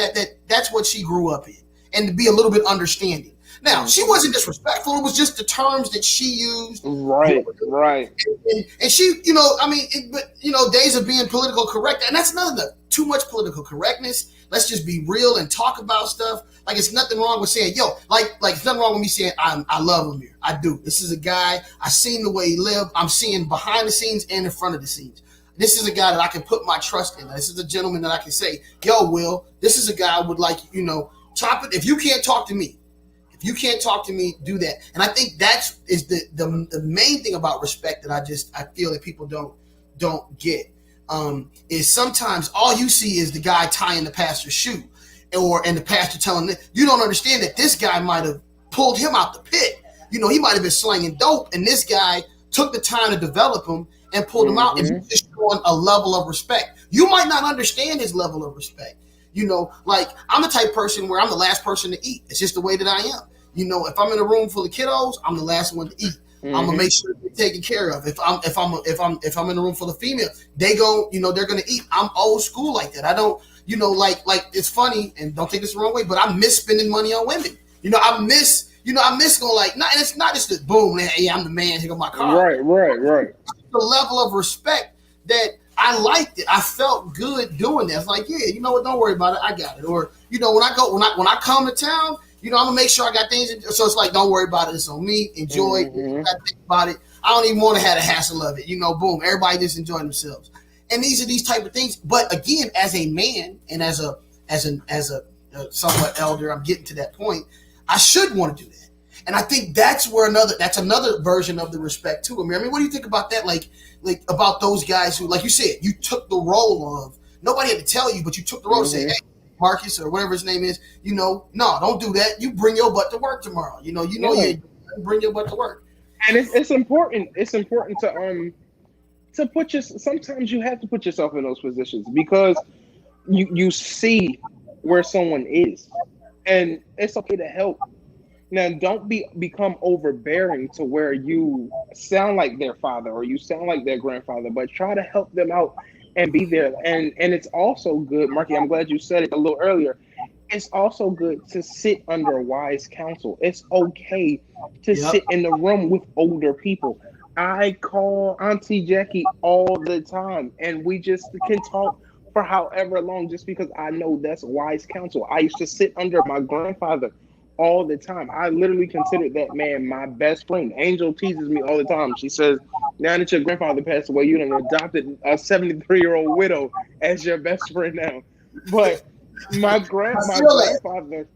that's what she grew up in, and to be a little bit understanding. Now, she wasn't disrespectful. It was just the terms that she used. Right. And she, days of being political correct. And that's another thing. Too much political correctness. Let's just be real and talk about stuff. Like, it's nothing wrong with saying, it's nothing wrong with me saying, I love Amir. I do. This is a guy, I've seen the way he lived. I'm seeing behind the scenes and in front of the scenes. This is a guy that I can put my trust in. This is a gentleman that I can say, Will, this is a guy I would like, chop it. If you can't talk to me, do that. And I think that is the main thing about respect that I feel that people don't get. Is sometimes all you see is the guy tying the pastor's shoe, and the pastor telling him, you don't understand that this guy might have pulled him out the pit. He might have been slinging dope, and this guy took the time to develop him and pulled him out, and he's just showing a level of respect. You might not understand his level of respect. Like, I'm the type of person where I'm the last person to eat. It's just the way that I am. If I'm in a room full of kiddos, I'm the last one to eat. I'm gonna make sure they're taken care of. If I'm in a room full of females, they go, they're gonna eat. I'm old school like that. I don't, like it's funny, and don't take this the wrong way, but I miss spending money on women. I miss going like, and it's not just the boom, hey, I'm the man, here go my car. Right. The level of respect that I liked it. I felt good doing that. It's like, yeah, you know what? Don't worry about it. I got it. Or when I come to town, I'm gonna make sure I got things. So it's like, don't worry about it. It's on me. Enjoy it. You gotta think about it. I don't even want to have the hassle of it. Boom. Everybody just enjoy themselves. And these are these type of things. But again, as a man and as a somewhat elder, I'm getting to that point. I should want to do that. And I think that's another version of the respect too. I mean, what do you think about that? Like about those guys who, like you said, you took the role of, nobody had to tell you, but you took the role to say, hey, Marcus or whatever his name is, no, don't do that. You bring your butt to work tomorrow. You bring your butt to work. And it's important. It's important to put sometimes you have to put yourself in those positions, because you see where someone is, and it's okay to help. Now, don't become overbearing to where you sound like their father or you sound like their grandfather, but try to help them out and be there. And it's also good, Marky, I'm glad you said it a little earlier. It's also good to sit under wise counsel. It's okay to sit in the room with older people. I call Auntie Jackie all the time, and we just can talk for however long, just because I know that's wise counsel. I used to sit under my grandfather all the time. I literally considered that man my best friend. Angel teases me all the time. She says, now that your grandfather passed away, you done adopted a 73-year-old widow as your best friend now. But my grandfather,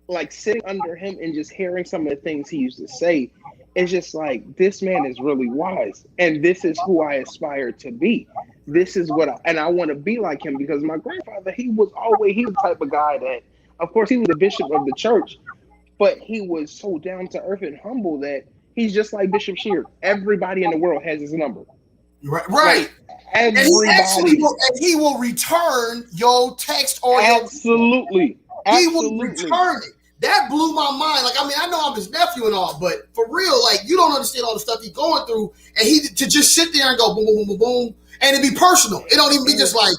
like sitting under him and just hearing some of the things he used to say, it's just like, this man is really wise, and this is who I aspire to be. This is what I want to be like him, because my grandfather, he was the type of guy that, of course, he was the bishop of the church, but he was so down to earth and humble that he's just like Bishop Sheard. Everybody in the world has his number. Right. Like, everybody. And he will return your text or Absolutely. He will return it. That blew my mind. Like, I mean, I know I'm his nephew and all, but for real, like, you don't understand all the stuff he's going through, and he to just sit there and go boom, boom, boom, boom, boom, and it be personal. It don't even be just like,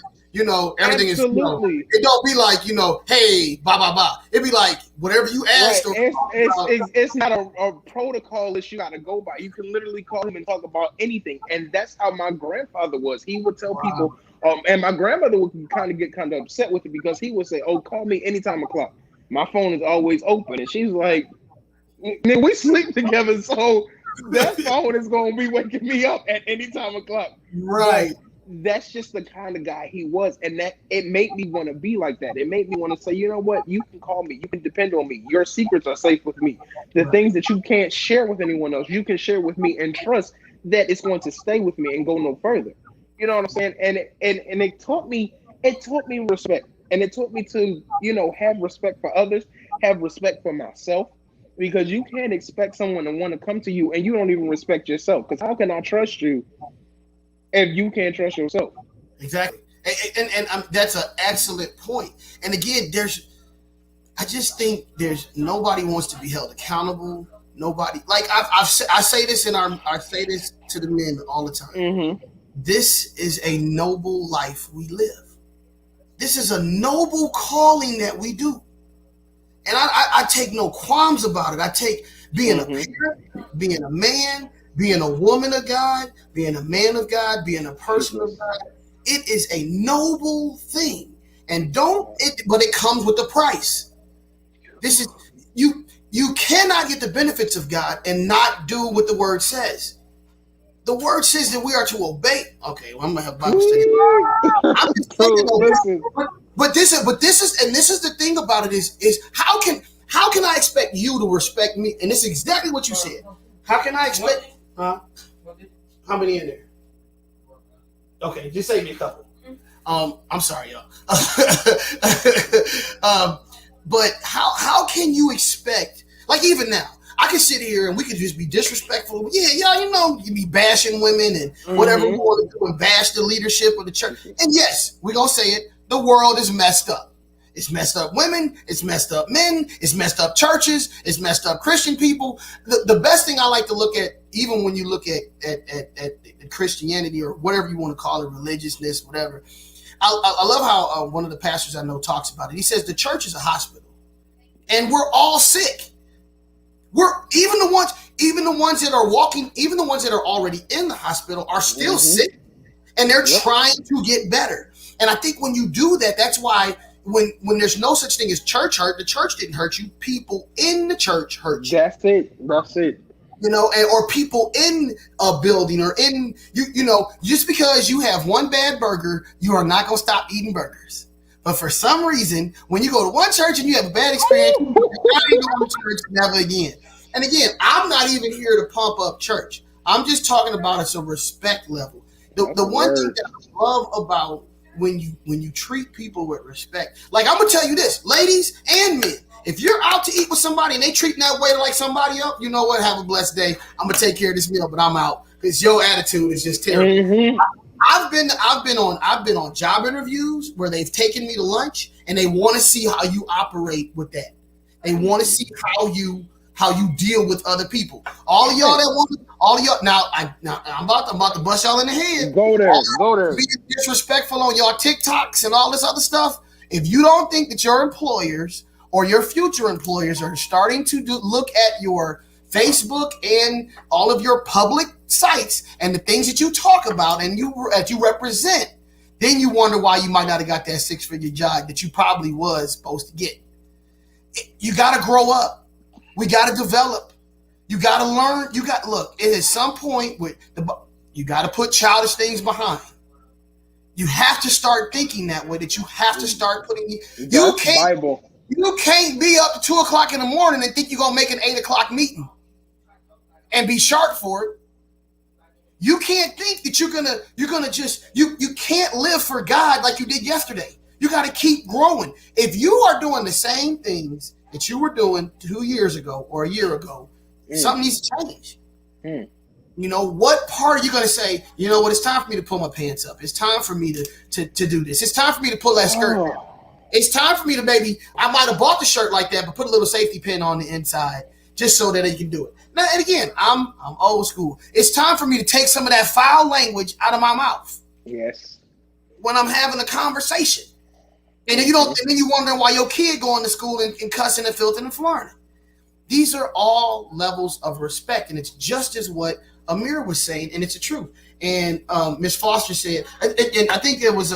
everything Absolutely. is, it don't be like, hey, blah, blah, blah. It be like, whatever you ask. Right. It's not a protocol that you got to go by. You can literally call him and talk about anything. And that's how my grandfather was. He would tell people, and my grandmother would kind of get upset with it, because he would say, oh, call me any time o'clock. My phone is always open. And she's like, we sleep together, so that phone is going to be waking me up at any time o'clock. Right. But that's just the kind of guy he was, and that it made me want to be like that. It made me want to say, you know what, you can call me, you can depend on me. Your secrets are safe with me. The things that you can't share with anyone else, you can share with me, and trust that it's going to stay with me and go no further. You know what I'm saying? And it taught me respect, and it taught me to have respect for others, have respect for myself, because you can't expect someone to want to come to you and you don't even respect yourself. Because how can I trust you if you can't trust yourself? Exactly. And that's an excellent point. And again, I just think nobody wants to be held accountable. Nobody, like I say this I say this to the men all the time. Mm-hmm. This is a noble life we live. This is a noble calling that we do. And I take no qualms about it. I take being a parent, being a man, being a woman of God, being a man of God, being a person of God. It is a noble thing. And but it comes with a price. This is you cannot get the benefits of God and not do what the word says. The word says that we are to obey. Okay, well, I'm gonna have Bible study. I'm just thinking, Listen. but this is the thing about it is how can I expect you to respect me? And this is exactly what you said. How can I expect? How many in there? Okay, just save me a couple. I'm sorry, y'all. But how can you expect? Like even now, I can sit here and we could just be disrespectful. Yeah, y'all, you know, you be bashing women and whatever we want to do and bash the leadership of the church. And yes, we're gonna say it. The world is messed up. It's messed up women. It's messed up men. It's messed up churches. It's messed up Christian people. The best thing I like to look at, even when you look at Christianity or whatever you want to call it, religiousness, whatever. I love how one of the pastors I know talks about it. He says the church is a hospital, and we're all sick. We're even the ones that are walking, even the ones that are already in the hospital are still sick, and they're trying to get better. And I think when you do that, that's why when there's no such thing as church hurt, the church didn't hurt you. People in the church hurt you. That's it. You know, or people in a building or in you know, just because you have one bad burger, you are not gonna stop eating burgers. But for some reason, when you go to one church and you have a bad experience, you're not going to church never again. And again, I'm not even here to pump up church. I'm just talking about it's a respect level. The one thing that I love about when you treat people with respect, like I'm gonna tell you this, ladies and men, if you're out to eat with somebody and they treat that way like somebody else, you know what? Have a blessed day. I'm gonna take care of this meal, but I'm out because your attitude is just terrible. I've been on job interviews where they've taken me to lunch and they want to see how you operate with that. They want to see how you deal with other people. All of y'all now I'm about to bust y'all in the head. Go there. Being disrespectful on y'all TikToks and all this other stuff. If you don't think that your employers or your future employers are starting to look at your Facebook and all of your public sites and the things that you talk about and that you represent, then you wonder why you might not have got that 6-figure job that you probably was supposed to get. You got to grow up. We got to develop. You got to learn. Look, at some point you got to put childish things behind. You have to start thinking that way, that you have to start putting, you can't be up to 2:00 in the morning and think you're going to make an 8:00 meeting and be sharp for it. You can't think that you're gonna just you can't live for God like you did yesterday. You got to keep growing. If you are doing the same things that you were doing 2 years ago or a year ago, something needs to change. You know, what part are you gonna say, you know what, it's time for me to pull my pants up. It's time for me to do this. It's time for me to pull that skirt down. It's time for me to maybe, I might have bought the shirt like that, but put a little safety pin on the inside just so that I can do it. Now, and again, I'm old school. It's time for me to take some of that foul language out of my mouth. Yes. When I'm having a conversation. And then you wondering why your kid going to school and cussing and filthing and flirting. These are all levels of respect. And it's just as what Amir was saying, and it's the truth. And Miss Foster said, and I think it was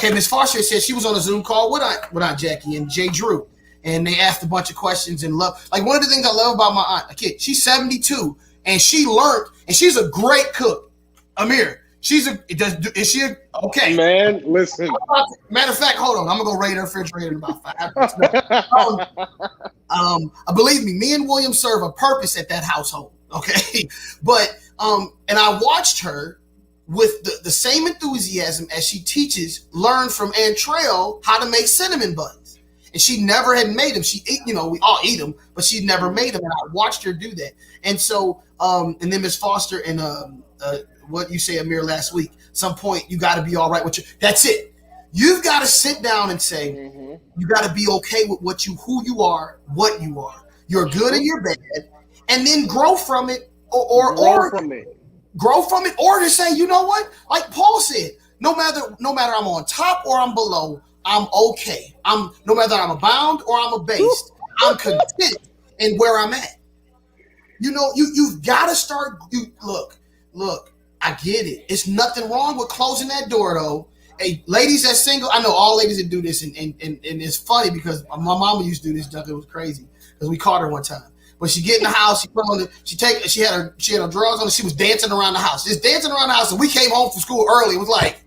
Miss Foster said she was on a Zoom call with Aunt Jackie and Jay Drew. And they asked a bunch of questions and love. Like one of the things I love about my aunt, a kid, she's 72 and she learned, and she's a great cook. Amir, is she okay? Man, listen. Matter of fact, hold on. I'm gonna go raid her refrigerator in about 5 minutes. Believe me and William serve a purpose at that household. Okay, but and I watched her with the same enthusiasm as she learn from Antrell how to make cinnamon buns. And she never had made them. She ate, we all eat them, but she never made them. And I watched her do that. And so, and then Miss Foster and what you say, Amir, last week, some point you got to be all right with that's it. You've got to sit down and say, you got to be okay with who you are, what you are. You're good and you're bad, and then grow from it, or grow from it, or to say, you know what? Like Paul said, no matter I'm on top or I'm below, I'm okay. No matter I'm abound or I'm abased, I'm content in where I'm at. You know, you've got to start. Look. I get it. It's nothing wrong with closing that door, though. Hey, ladies that's single, I know all ladies that do this, and it's funny because my mama used to do this stuff. It was crazy because we caught her one time. But she get in the house, she had her drawers on, and she was dancing around the house, just dancing around the house. And we came home from school early. It was like,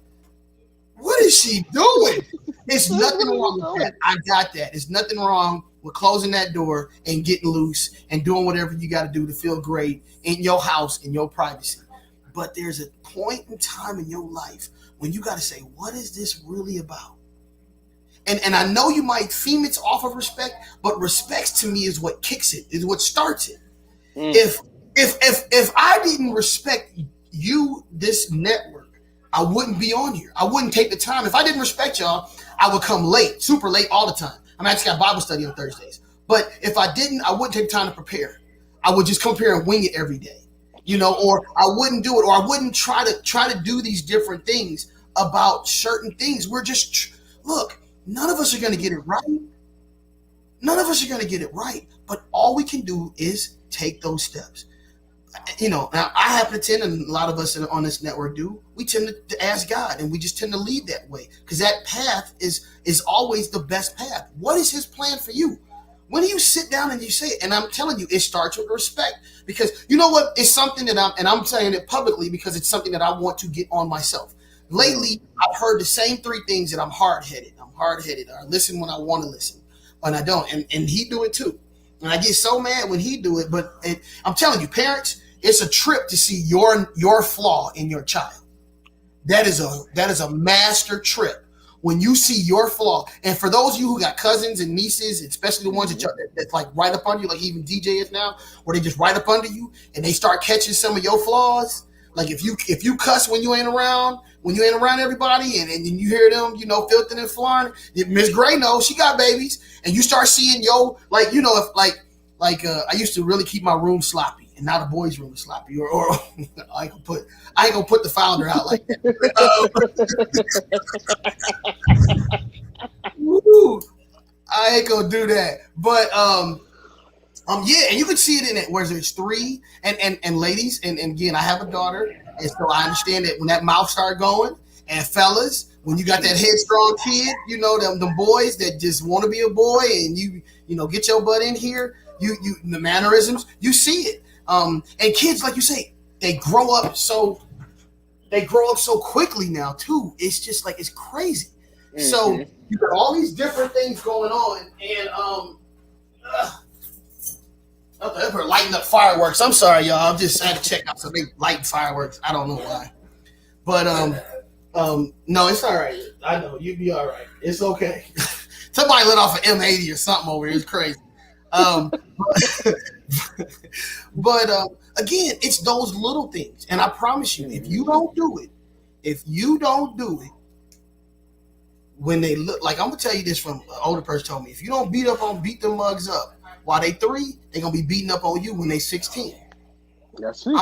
what is she doing? There's nothing wrong with that. I got that. There's nothing wrong with closing that door and getting loose and doing whatever you got to do to feel great in your house, in your privacy. But there's a point in time in your life when you got to say, what is this really about? And I know you might theme it off of respect, but respect to me is what kicks it, is what starts it. If I didn't respect you, this network, I wouldn't be on here. I wouldn't take the time. If I didn't respect y'all, I would come late, super late all the time. I actually got Bible study on Thursdays. But if I didn't, I wouldn't take time to prepare. I would just come here and wing it every day, you know, or I wouldn't do it, or I wouldn't try to do these different things about certain things. We're just, look, none of us are going to get it right. None of us are going to get it right. But all we can do is take those steps. You know, now I happen to tend, and a lot of us on this network do, we tend to ask God, and we just tend to lead that way because that path is always the best path. What is his plan for you? When you sit down and you say it, and I'm telling you, it starts with respect, because you know what? It's something that I'm saying it publicly because it's something that I want to get on myself. Lately, I've heard the same three things: that I'm hard-headed. I listen when I want to listen, and I don't. And he do it too. And I get so mad when he do it. But I'm telling you, parents, it's a trip to see your flaw in your child. That is a master trip when you see your flaw. And for those of you who got cousins and nieces, especially the ones that's like right up under you, like even DJ is now, where they just right up under you and they start catching some of your flaws. Like if you cuss when you ain't around everybody, and you hear them, you know, filtering and flying. Miss Gray knows she got babies, and you start seeing like, you know, if like I used to really keep my room sloppy, and now the boys' room is sloppy. Or I ain't gonna put the founder out like that. I ain't gonna do that. But yeah, and you can see it in it, whether it's three and ladies, and again, I have a daughter, and so I understand that when that mouth start going, and fellas, when you got that headstrong kid, you know, them boys that just want to be a boy, and you know, get your butt in here, you the mannerisms, you see it. And kids, like you say, they grow up so quickly now too. It's just like, it's crazy. Mm-hmm. So you got all these different things going on, and they're lighting up fireworks. I'm sorry, y'all. I'm just had to check out some big light fireworks. I don't know why, but no, it's all right. I know you'd be all right. It's okay. Somebody let off an M80 or something over here. It's crazy. But again, it's those little things, and I promise you, if you don't do it, when they look, like, I'm gonna tell you this from an older person told me, if you don't beat them mugs up while they 3, they're gonna be beating up on you when they 16. That's it.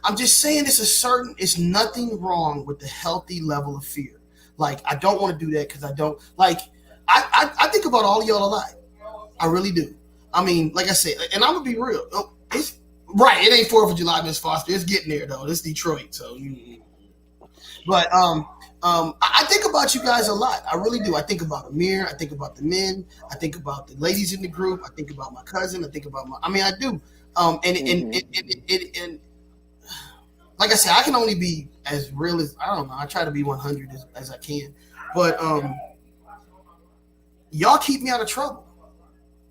I'm just saying it's nothing wrong with the healthy level of fear. Like, I don't want to do that because I don't like. I think about all of y'all a lot. I really do. I mean, like I said, and I'm gonna be real. It's right. It ain't 4th of July, Miss Foster. It's getting there though. It's Detroit, so. But I think about you guys a lot. I really do. I think about Amir. I think about the men. I think about the ladies in the group. I think about my cousin. I think about I do. And like I said, I can only be as real as, I don't know. I try to be 100 as I can, but y'all keep me out of trouble.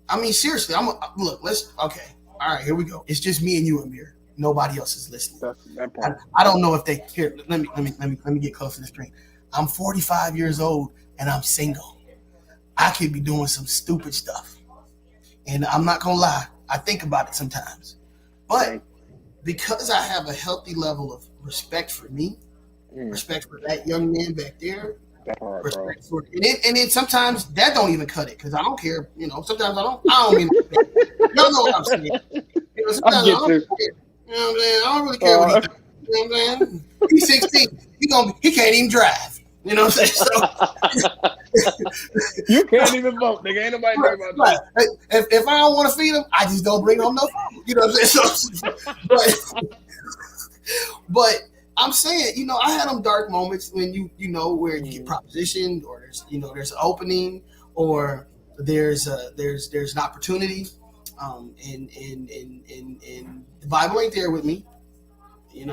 I mean, seriously, okay. All right, here we go. It's just me and you, Amir. Nobody else is listening. That part. I don't know if they here. Let me get close to the screen. I'm 45 years old and I'm single. I could be doing some stupid stuff, and I'm not gonna lie. I think about it sometimes, but because I have a healthy level of respect for me, respect for that young man back there, respect for, and then sometimes that don't even cut it because I don't care. You know, sometimes I don't mean. Y'all know what I'm saying. You know, sometimes I don't care. You know what I'm saying? I don't really care what he thinks. You know what I'm saying? He's 16. He can't even drive. You know what I'm saying? So, You can't even vote, nigga. Ain't nobody talking about Right. you. If I don't want to feed them, I just don't bring home no food. You know what I'm saying? But I'm saying, I had them dark moments when where you get propositioned, or there's an opening, or there's an opportunity, and the Bible ain't there with me, and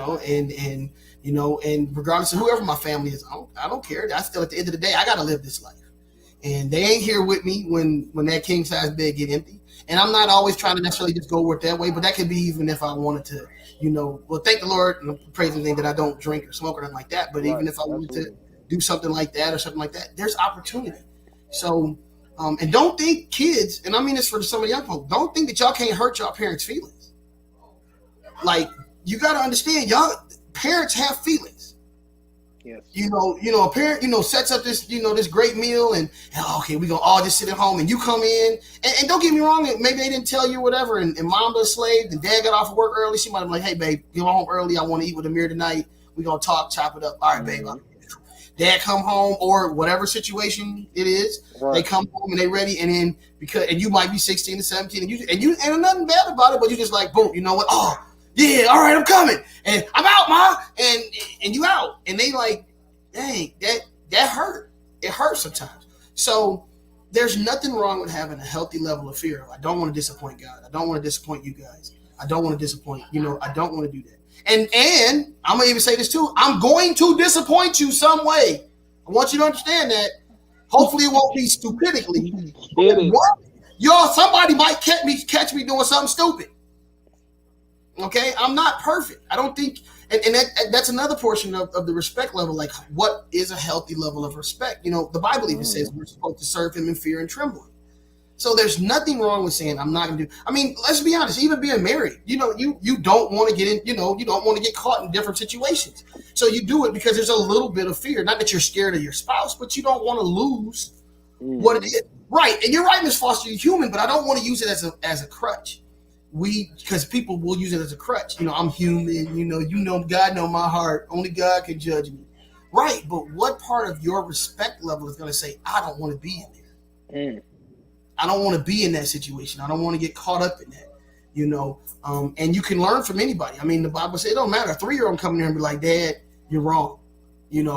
regardless of whoever my family is, I don't care. I still, at the end of the day, I gotta live this life, and they ain't here with me when that king size bed get empty. And I'm not always trying to necessarily just go work that way, but that could be even if I wanted to, well, thank the Lord and praise Him that I don't drink or smoke or nothing like that. But even if I wanted to do something like that or something like that, there's opportunity. So, and don't think, kids, and I mean this for some of the young people, don't think that y'all can't hurt y'all parents' feelings. Like, you got to understand, y'all parents have feelings. Yes. A parent, sets up this, this great meal, and okay, we're gonna all just sit at home, and you come in, and don't get me wrong, maybe they didn't tell you whatever, and mom was slaved, and dad got off of work early. She might have been like, hey babe, get home early, I want to eat with Amir tonight, we're gonna talk, chop it up. All right, babe. Dad come home, or whatever situation it is, right. They come home and they ready, and then and you might be 16 to 17, and nothing bad about it, but you just like, boom, you know what? Oh yeah, all right, I'm coming, and I'm out, ma, and you out, and they like, dang, that hurt. It hurts sometimes. So there's nothing wrong with having a healthy level of fear. I don't want to disappoint God. I don't want to disappoint you guys. I don't want to disappoint, I don't want to do that. And I'm gonna even say this too. I'm going to disappoint you some way. I want you to understand that. Hopefully it won't be stupidly. Somebody might catch me doing something stupid. Okay, I'm not perfect. I don't think, and that's another portion of the respect level. Like, what is a healthy level of respect? The Bible even says we're supposed to serve Him in fear and trembling. So there's nothing wrong with saying I'm not gonna do. I mean, let's be honest. Even being married, you don't want to get in. You don't want to get caught in different situations. So you do it because there's a little bit of fear. Not that you're scared of your spouse, but you don't want to lose what it is. Right, and you're right, Ms. Foster. You're human, but I don't want to use it as a crutch. Because people will use it as a crutch. I'm human, God know my heart. Only God can judge me. Right, but what part of your respect level is going to say, I don't want to be in there? I don't want to be in that situation. I don't want to get caught up in that, and you can learn from anybody. I mean, the Bible says it don't matter. A 3-year-old come in here and be like, Dad, you're wrong. And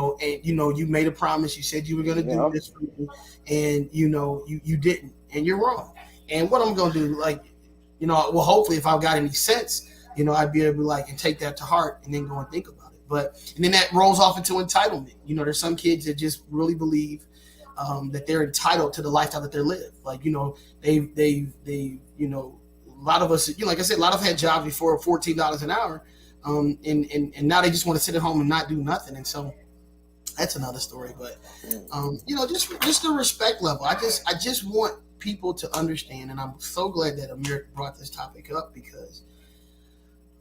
you made a promise. You said you were going to do this for me, and you didn't, and you're wrong. And what I'm going to do, like, well, hopefully if I've got any sense, I'd be able to and take that to heart and then go and think about it. And then that rolls off into entitlement. There's some kids that just really believe that they're entitled to the lifestyle that they live. Like, they a lot of us, like I said, a lot of us had jobs before $14 an hour. And now they just want to sit at home and not do nothing. And so that's another story. But, just the respect level. I just want people to understand, and I'm so glad that Amir brought this topic up, because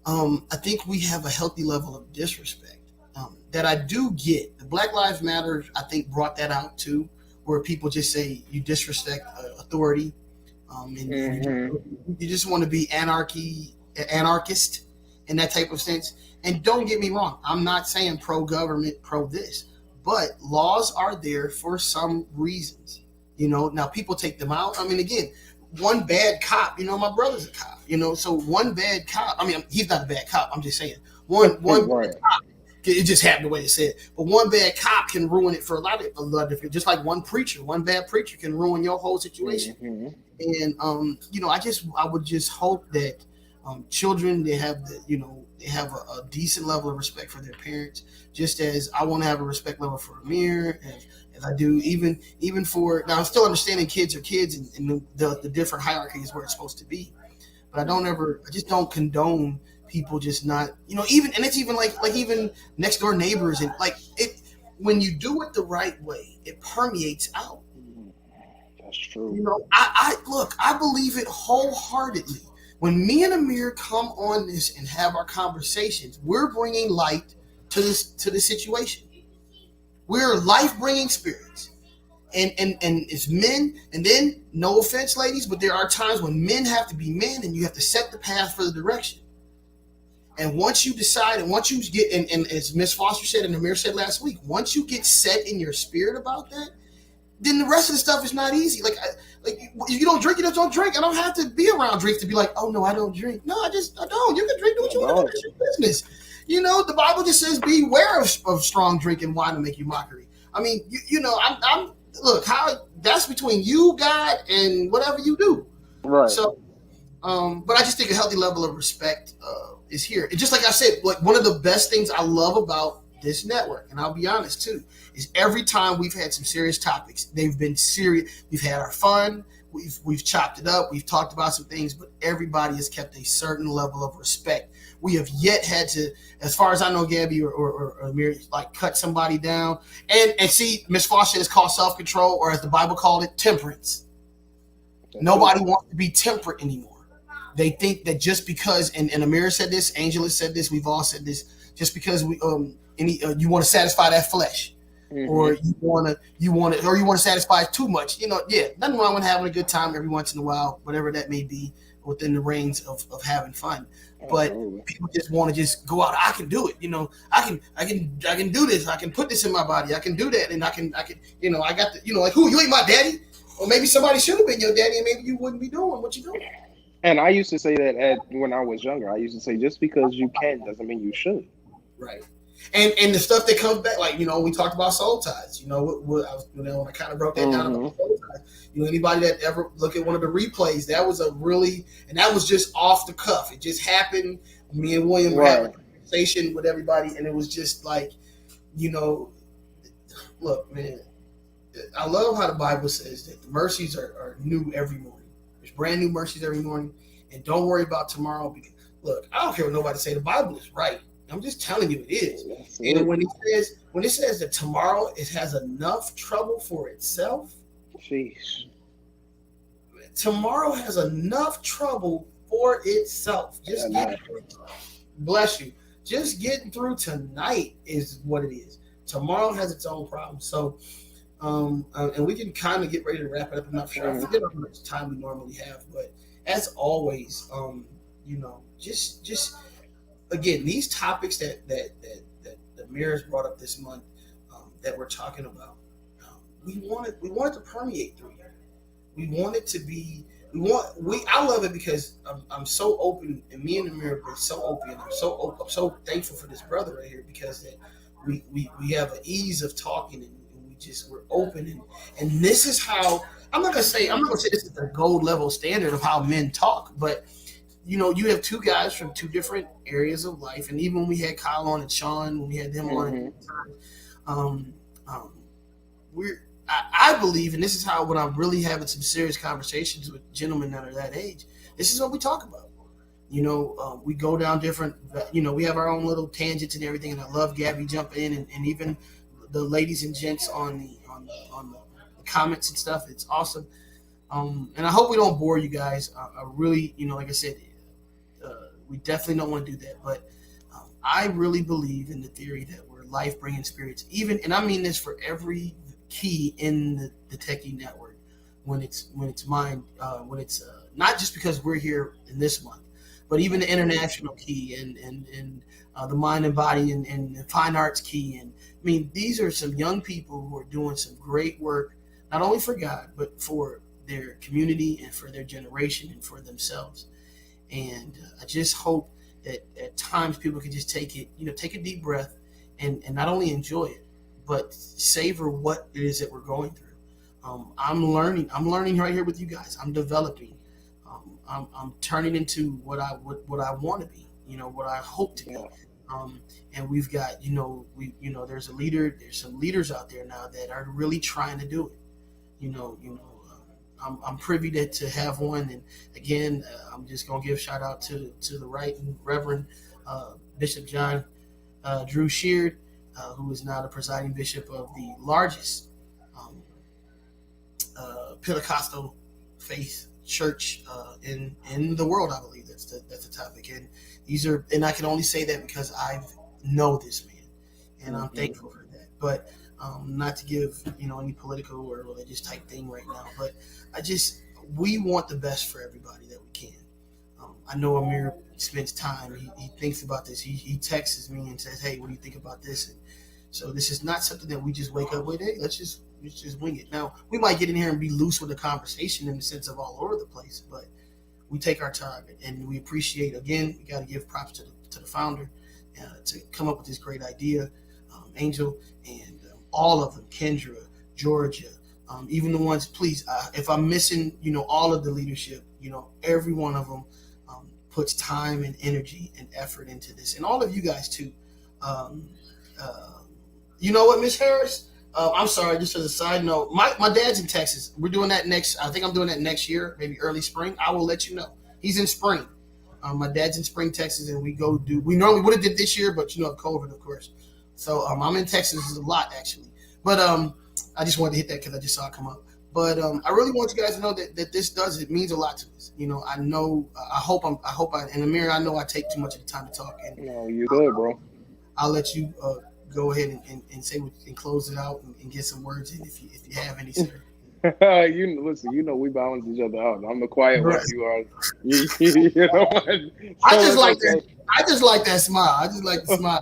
I think we have a healthy level of disrespect that I do get. The Black Lives Matter, I think, brought that out too, where people just say you disrespect authority, and you just want to be anarchist in that type of sense. And don't get me wrong, I'm not saying pro-government, pro-this, but laws are there for some reasons. Now people take them out. I mean, again, one bad cop, my brother's a cop, so one bad cop, I mean, he's not a bad cop. I'm just saying one bad cop, it just happened the way it said, but one bad cop can ruin it for a lot of different, just like one bad preacher can ruin your whole situation. And, I would just hope that children, they have a decent level of respect for their parents, just as I want to have a respect level for Amir, as I do even for, now I'm still understanding kids are kids, and the different hierarchies where it's supposed to be, but I just don't condone people just not, even, and it's even like even next door neighbors, and like it, when you do it the right way, it permeates out. That's true. I believe it wholeheartedly. When me and Amir come on this and have our conversations, we're bringing light to the situation. We're life-bringing spirits, and it's men. And then, no offense, ladies, but there are times when men have to be men, and you have to set the path for the direction. And once you decide, and once you get, and as Miss Foster said and Amir said last week, once you get set in your spirit about that, then the rest of the stuff is not easy. Like if you don't drink, you just don't drink. I don't have to be around drinks to be like, oh no, I don't drink. No, I don't. You can drink, do what you want to do. It's your business. You know, the Bible just says, beware of strong drink and wine to make you mockery. I mean, you know, I'm look, how that's between you, God, and whatever you do. Right. So, but I just think a healthy level of respect is here. And just like I said, like one of the best things I love about this network, and I'll be honest too, is every time we've had some serious topics, they've been serious. We've had our fun. We've chopped it up. We've talked about some things, but everybody has kept a certain level of respect. We have yet had to, as far as I know, Gabby or Amir, like cut somebody down. And see, Miss Foster is called self-control, or as the Bible called it, temperance. Nobody wants to be temperate anymore. They think that just because, and Amir said this, Angela said this, we've all said this, just because we you want to satisfy that flesh, or you want to satisfy it too much. You know, yeah, nothing wrong with having a good time every once in a while, whatever that may be, within the range of having fun. But people just want to just go out. I can do it. You know, I can do this. I can put this in my body. I can do that, and I can. You know, I got the. You know, like who? You ain't my daddy. Or maybe somebody should have been your daddy, and maybe you wouldn't be doing what you're doing. And I used to say that when I was younger. I used to say just because you can doesn't mean you should. Right. And the stuff that comes back, like, you know, we talked about soul ties. You know, I kind of broke that down about soul ties. You know, anybody that ever look at one of the replays, that was and that was just off the cuff. It just happened. Me and William were having a conversation with everybody, and it was just like, you know, look, man, I love how the Bible says that the mercies are new every morning. There's brand new mercies every morning, and don't worry about tomorrow. Because look, I don't care what nobody say. The Bible is right. I'm just telling you it is. And when it says that tomorrow it has enough trouble for itself, jeez. Tomorrow has enough trouble for itself. Just bless you. Just getting through tonight is what it is. Tomorrow has its own problems. So, and we can kind of get ready to wrap it up. I'm not sure. I forget how much time we normally have, but as always, you know, just. Again, these topics that the Mirrors brought up this month that we're talking about, we want it to permeate through here. We want it to be. I love it because I'm so open, and me and the Mirror are so open. I'm so thankful for this brother right here because that we have an ease of talking and we're open and this is how I'm not gonna say this is the gold level standard of how men talk, but. You know, you have two guys from two different areas of life, and even when we had Kyle on and Sean, when we had them on, I believe, and this is how when I'm really having some serious conversations with gentlemen that are that age, this is what we talk about. You know, we go down different. You know, we have our own little tangents and everything, and I love Gabby jumping in, and even the ladies and gents on the comments and stuff. It's awesome, and I hope we don't bore you guys. I really, you know, like I said. We definitely don't want to do that, but I really believe in the theory that we're life-bringing spirits. Even, and I mean this for every key in the TechKeyz network. When it's mine, when it's not just because we're here in this month, but even the international key and the mind and body and the fine arts key. And I mean, these are some young people who are doing some great work, not only for God but for their community and for their generation and for themselves. And I just hope that at times people can just take a deep breath and not only enjoy it, but savor what it is that we're going through. I'm learning right here with you guys. I'm developing. I'm turning into what I want to be, you know, what I hope to be. And we've got, there's some leaders out there now that are really trying to do it. I'm privy to have one, and again, I'm just gonna give shout out to the Right Reverend Bishop John Drew Sheard, who is now the presiding bishop of the largest Pentecostal faith church in the world. I believe that's the topic, and I can only say that because I know this man, and I'm thankful for that. But not to give any political or religious type thing right now, but we want the best for everybody that we can. I know Amir spends time. He thinks about this. He texts me and says, "Hey, what do you think about this?" And so this is not something that we just wake up with. Hey, let's just Let's just wing it. Now, we might get in here and be loose with the conversation in the sense of all over the place, but we take our time and we appreciate. Again, we got to give props to the founder to come up with this great idea, Angel, and all of them, Kendra, Georgia, even the ones. Please, if I'm missing, all of the leadership, every one of them puts time and energy and effort into this, and all of you guys too. You know what, Miss Harris? I'm sorry, just as a side note, my dad's in Texas. We're doing that I think I'm doing that next year, maybe early spring. I will let you know. He's in spring. My dad's in Spring, Texas, and we normally would have did this year, but COVID, of course. So I'm in Texas a lot, actually. But I just wanted to hit that because I just saw it come up. But I really want you guys to know that it means a lot to us. I know, and Amir, I know I take too much of the time to talk. And, no, you're good, bro. I'll let you go ahead and say and close it out and get some words in if you have any, sir. Listen, we balance each other out. I'm the quiet one. You are. You know what? I just like that. I just like that smile. I just like the smile.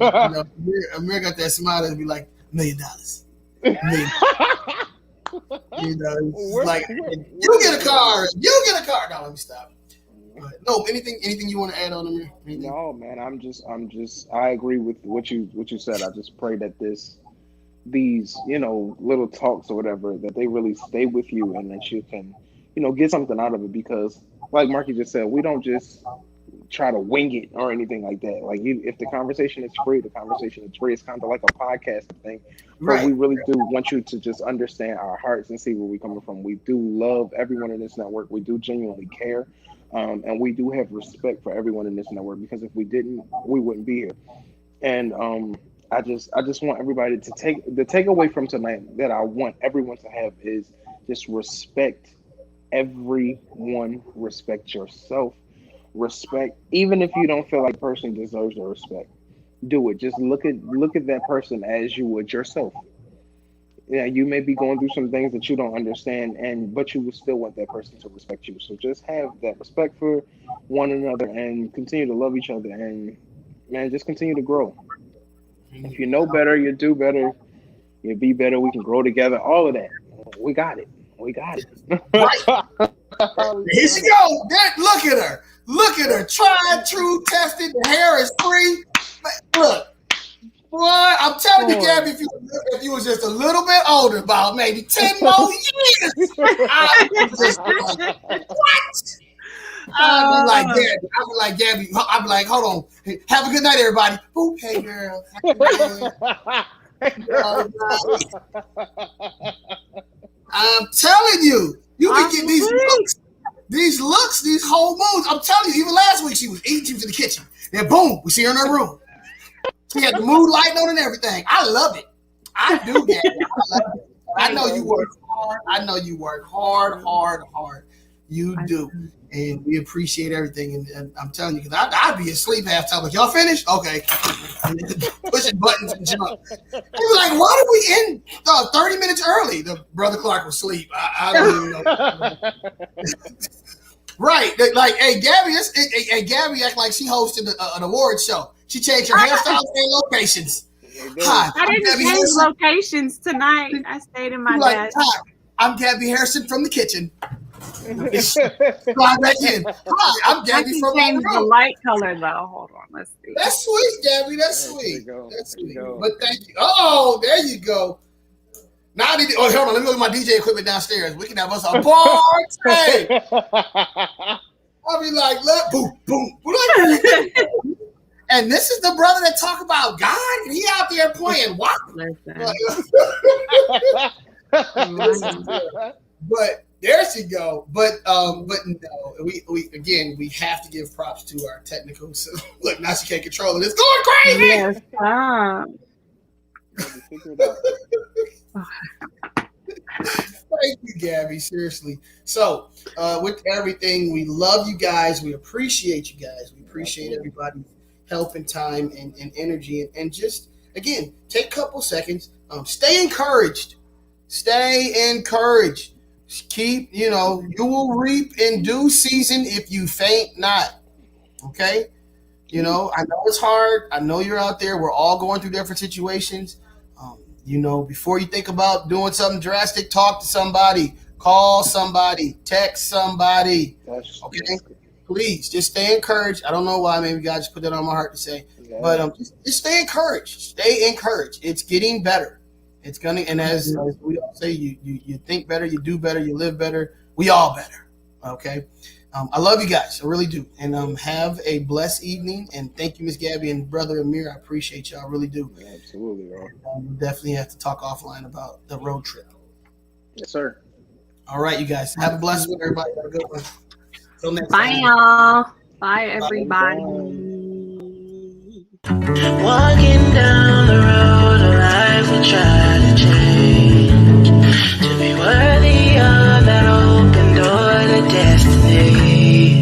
Amir got that smile that'd be like $1 million. Like you get a car. You get a car. No, let me stop. But no, anything you want to add on, Amir? No, man. I'm just. I agree with what you said. I just pray that these little talks or whatever, that they really stay with you and that you can get something out of it, because like Marky just said, we don't just try to wing it or anything like that. Like if the conversation is free, the conversation is free. It's kind of like a podcast thing, but we really do want you to just understand our hearts and see where we're coming from. We do love everyone in this network. We do genuinely care, and we do have respect for everyone in this network, because if we didn't, we wouldn't be here. And I just want everybody to take the takeaway from tonight that I want everyone to have is just respect everyone. Respect yourself. Respect, even if you don't feel like the person deserves the respect, do it. Just look at that person as you would yourself. Yeah, you may be going through some things that you don't understand, but you would still want that person to respect you. So just have that respect for one another and continue to love each other, and man, just continue to grow. If you know better, you do better, you be better, we can grow together, all of that. We got it. Right. Here she go. Look at her. Tried, true, tested. The hair is free. Look, boy, I'm telling you, Gabby, if you was just a little bit older, about maybe 10 more years, I would just be like, what? I'd be like, Gabby. I'd be like, hold on. Hey, have a good night, everybody. Boop, hey, girl. I'm telling you, you can get these looks, these whole moons. I'm telling you, even last week she was eating. She was in the kitchen. Then boom, we see her in her room. She had the mood lighting on and everything. I love it. I do, Gabby. I love it. I know you work hard. You do. And we appreciate everything. And I'm telling you, because I'd be asleep half time. Like, y'all finished? Okay. Pushing buttons and jump. He was like, why did we end 30 minutes early? The Brother Clark was asleep. I don't even know. Right. Like, hey, Gabby act like she hosted an award show. She changed her hairstyles and locations. Hi, I didn't change locations tonight. I stayed in my dad's. Hi, I'm Gabby Harrison from the kitchen. Fly back in. Hi, I'm Gabby from change the light color though. Hold on, let's see. That's sweet, Gabby. That's sweet. That's sweet. But thank you. Oh, there you go. Now I need to, hold on. Let me look at my DJ equipment downstairs. We can have us a party. I'll be like, look, boom, boom. And this is the brother that talk about God, and he out there playing what? But there she go. But no, we have to give props to our technical. So look, now she can't control it. It's going crazy. Yes, Thank you, Gabby. Seriously. So, with everything, we love you guys. We appreciate you guys. We appreciate everybody's help and time and energy. And just, again, take a couple seconds. Stay encouraged. Stay encouraged. Keep, you will reap in due season if you faint not. Okay? I know it's hard. I know you're out there. We're all going through different situations. before you think about doing something drastic, talk to somebody, call somebody, text somebody. Okay? Please just stay encouraged. I don't know why. Maybe God just put that on my heart to say. Yeah. But just stay encouraged. Stay encouraged. It's getting better. It's gonna, and as we all say, you think better, you do better, you live better. We all better. Okay. I love you guys. I really do. And have a blessed evening. And thank you, Miss Gabby and Brother Amir. I appreciate y'all. I really do. Yeah, absolutely, bro. Definitely have to talk offline about the road trip. Yes, sir. All right, you guys. Have a blessed one, everybody. Have a good one. Till next Bye, time. y'all. Bye, everybody. Walking down the road of life, we try to change to be worthy of that open door to destiny.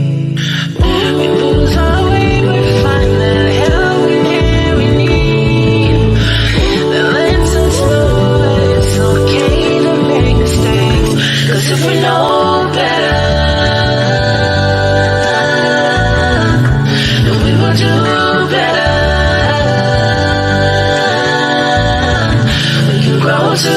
We lose our way, but find the help in here we need. The lessons learned, it's okay to make mistakes, 'cause if we know better, then we will do better. We can grow to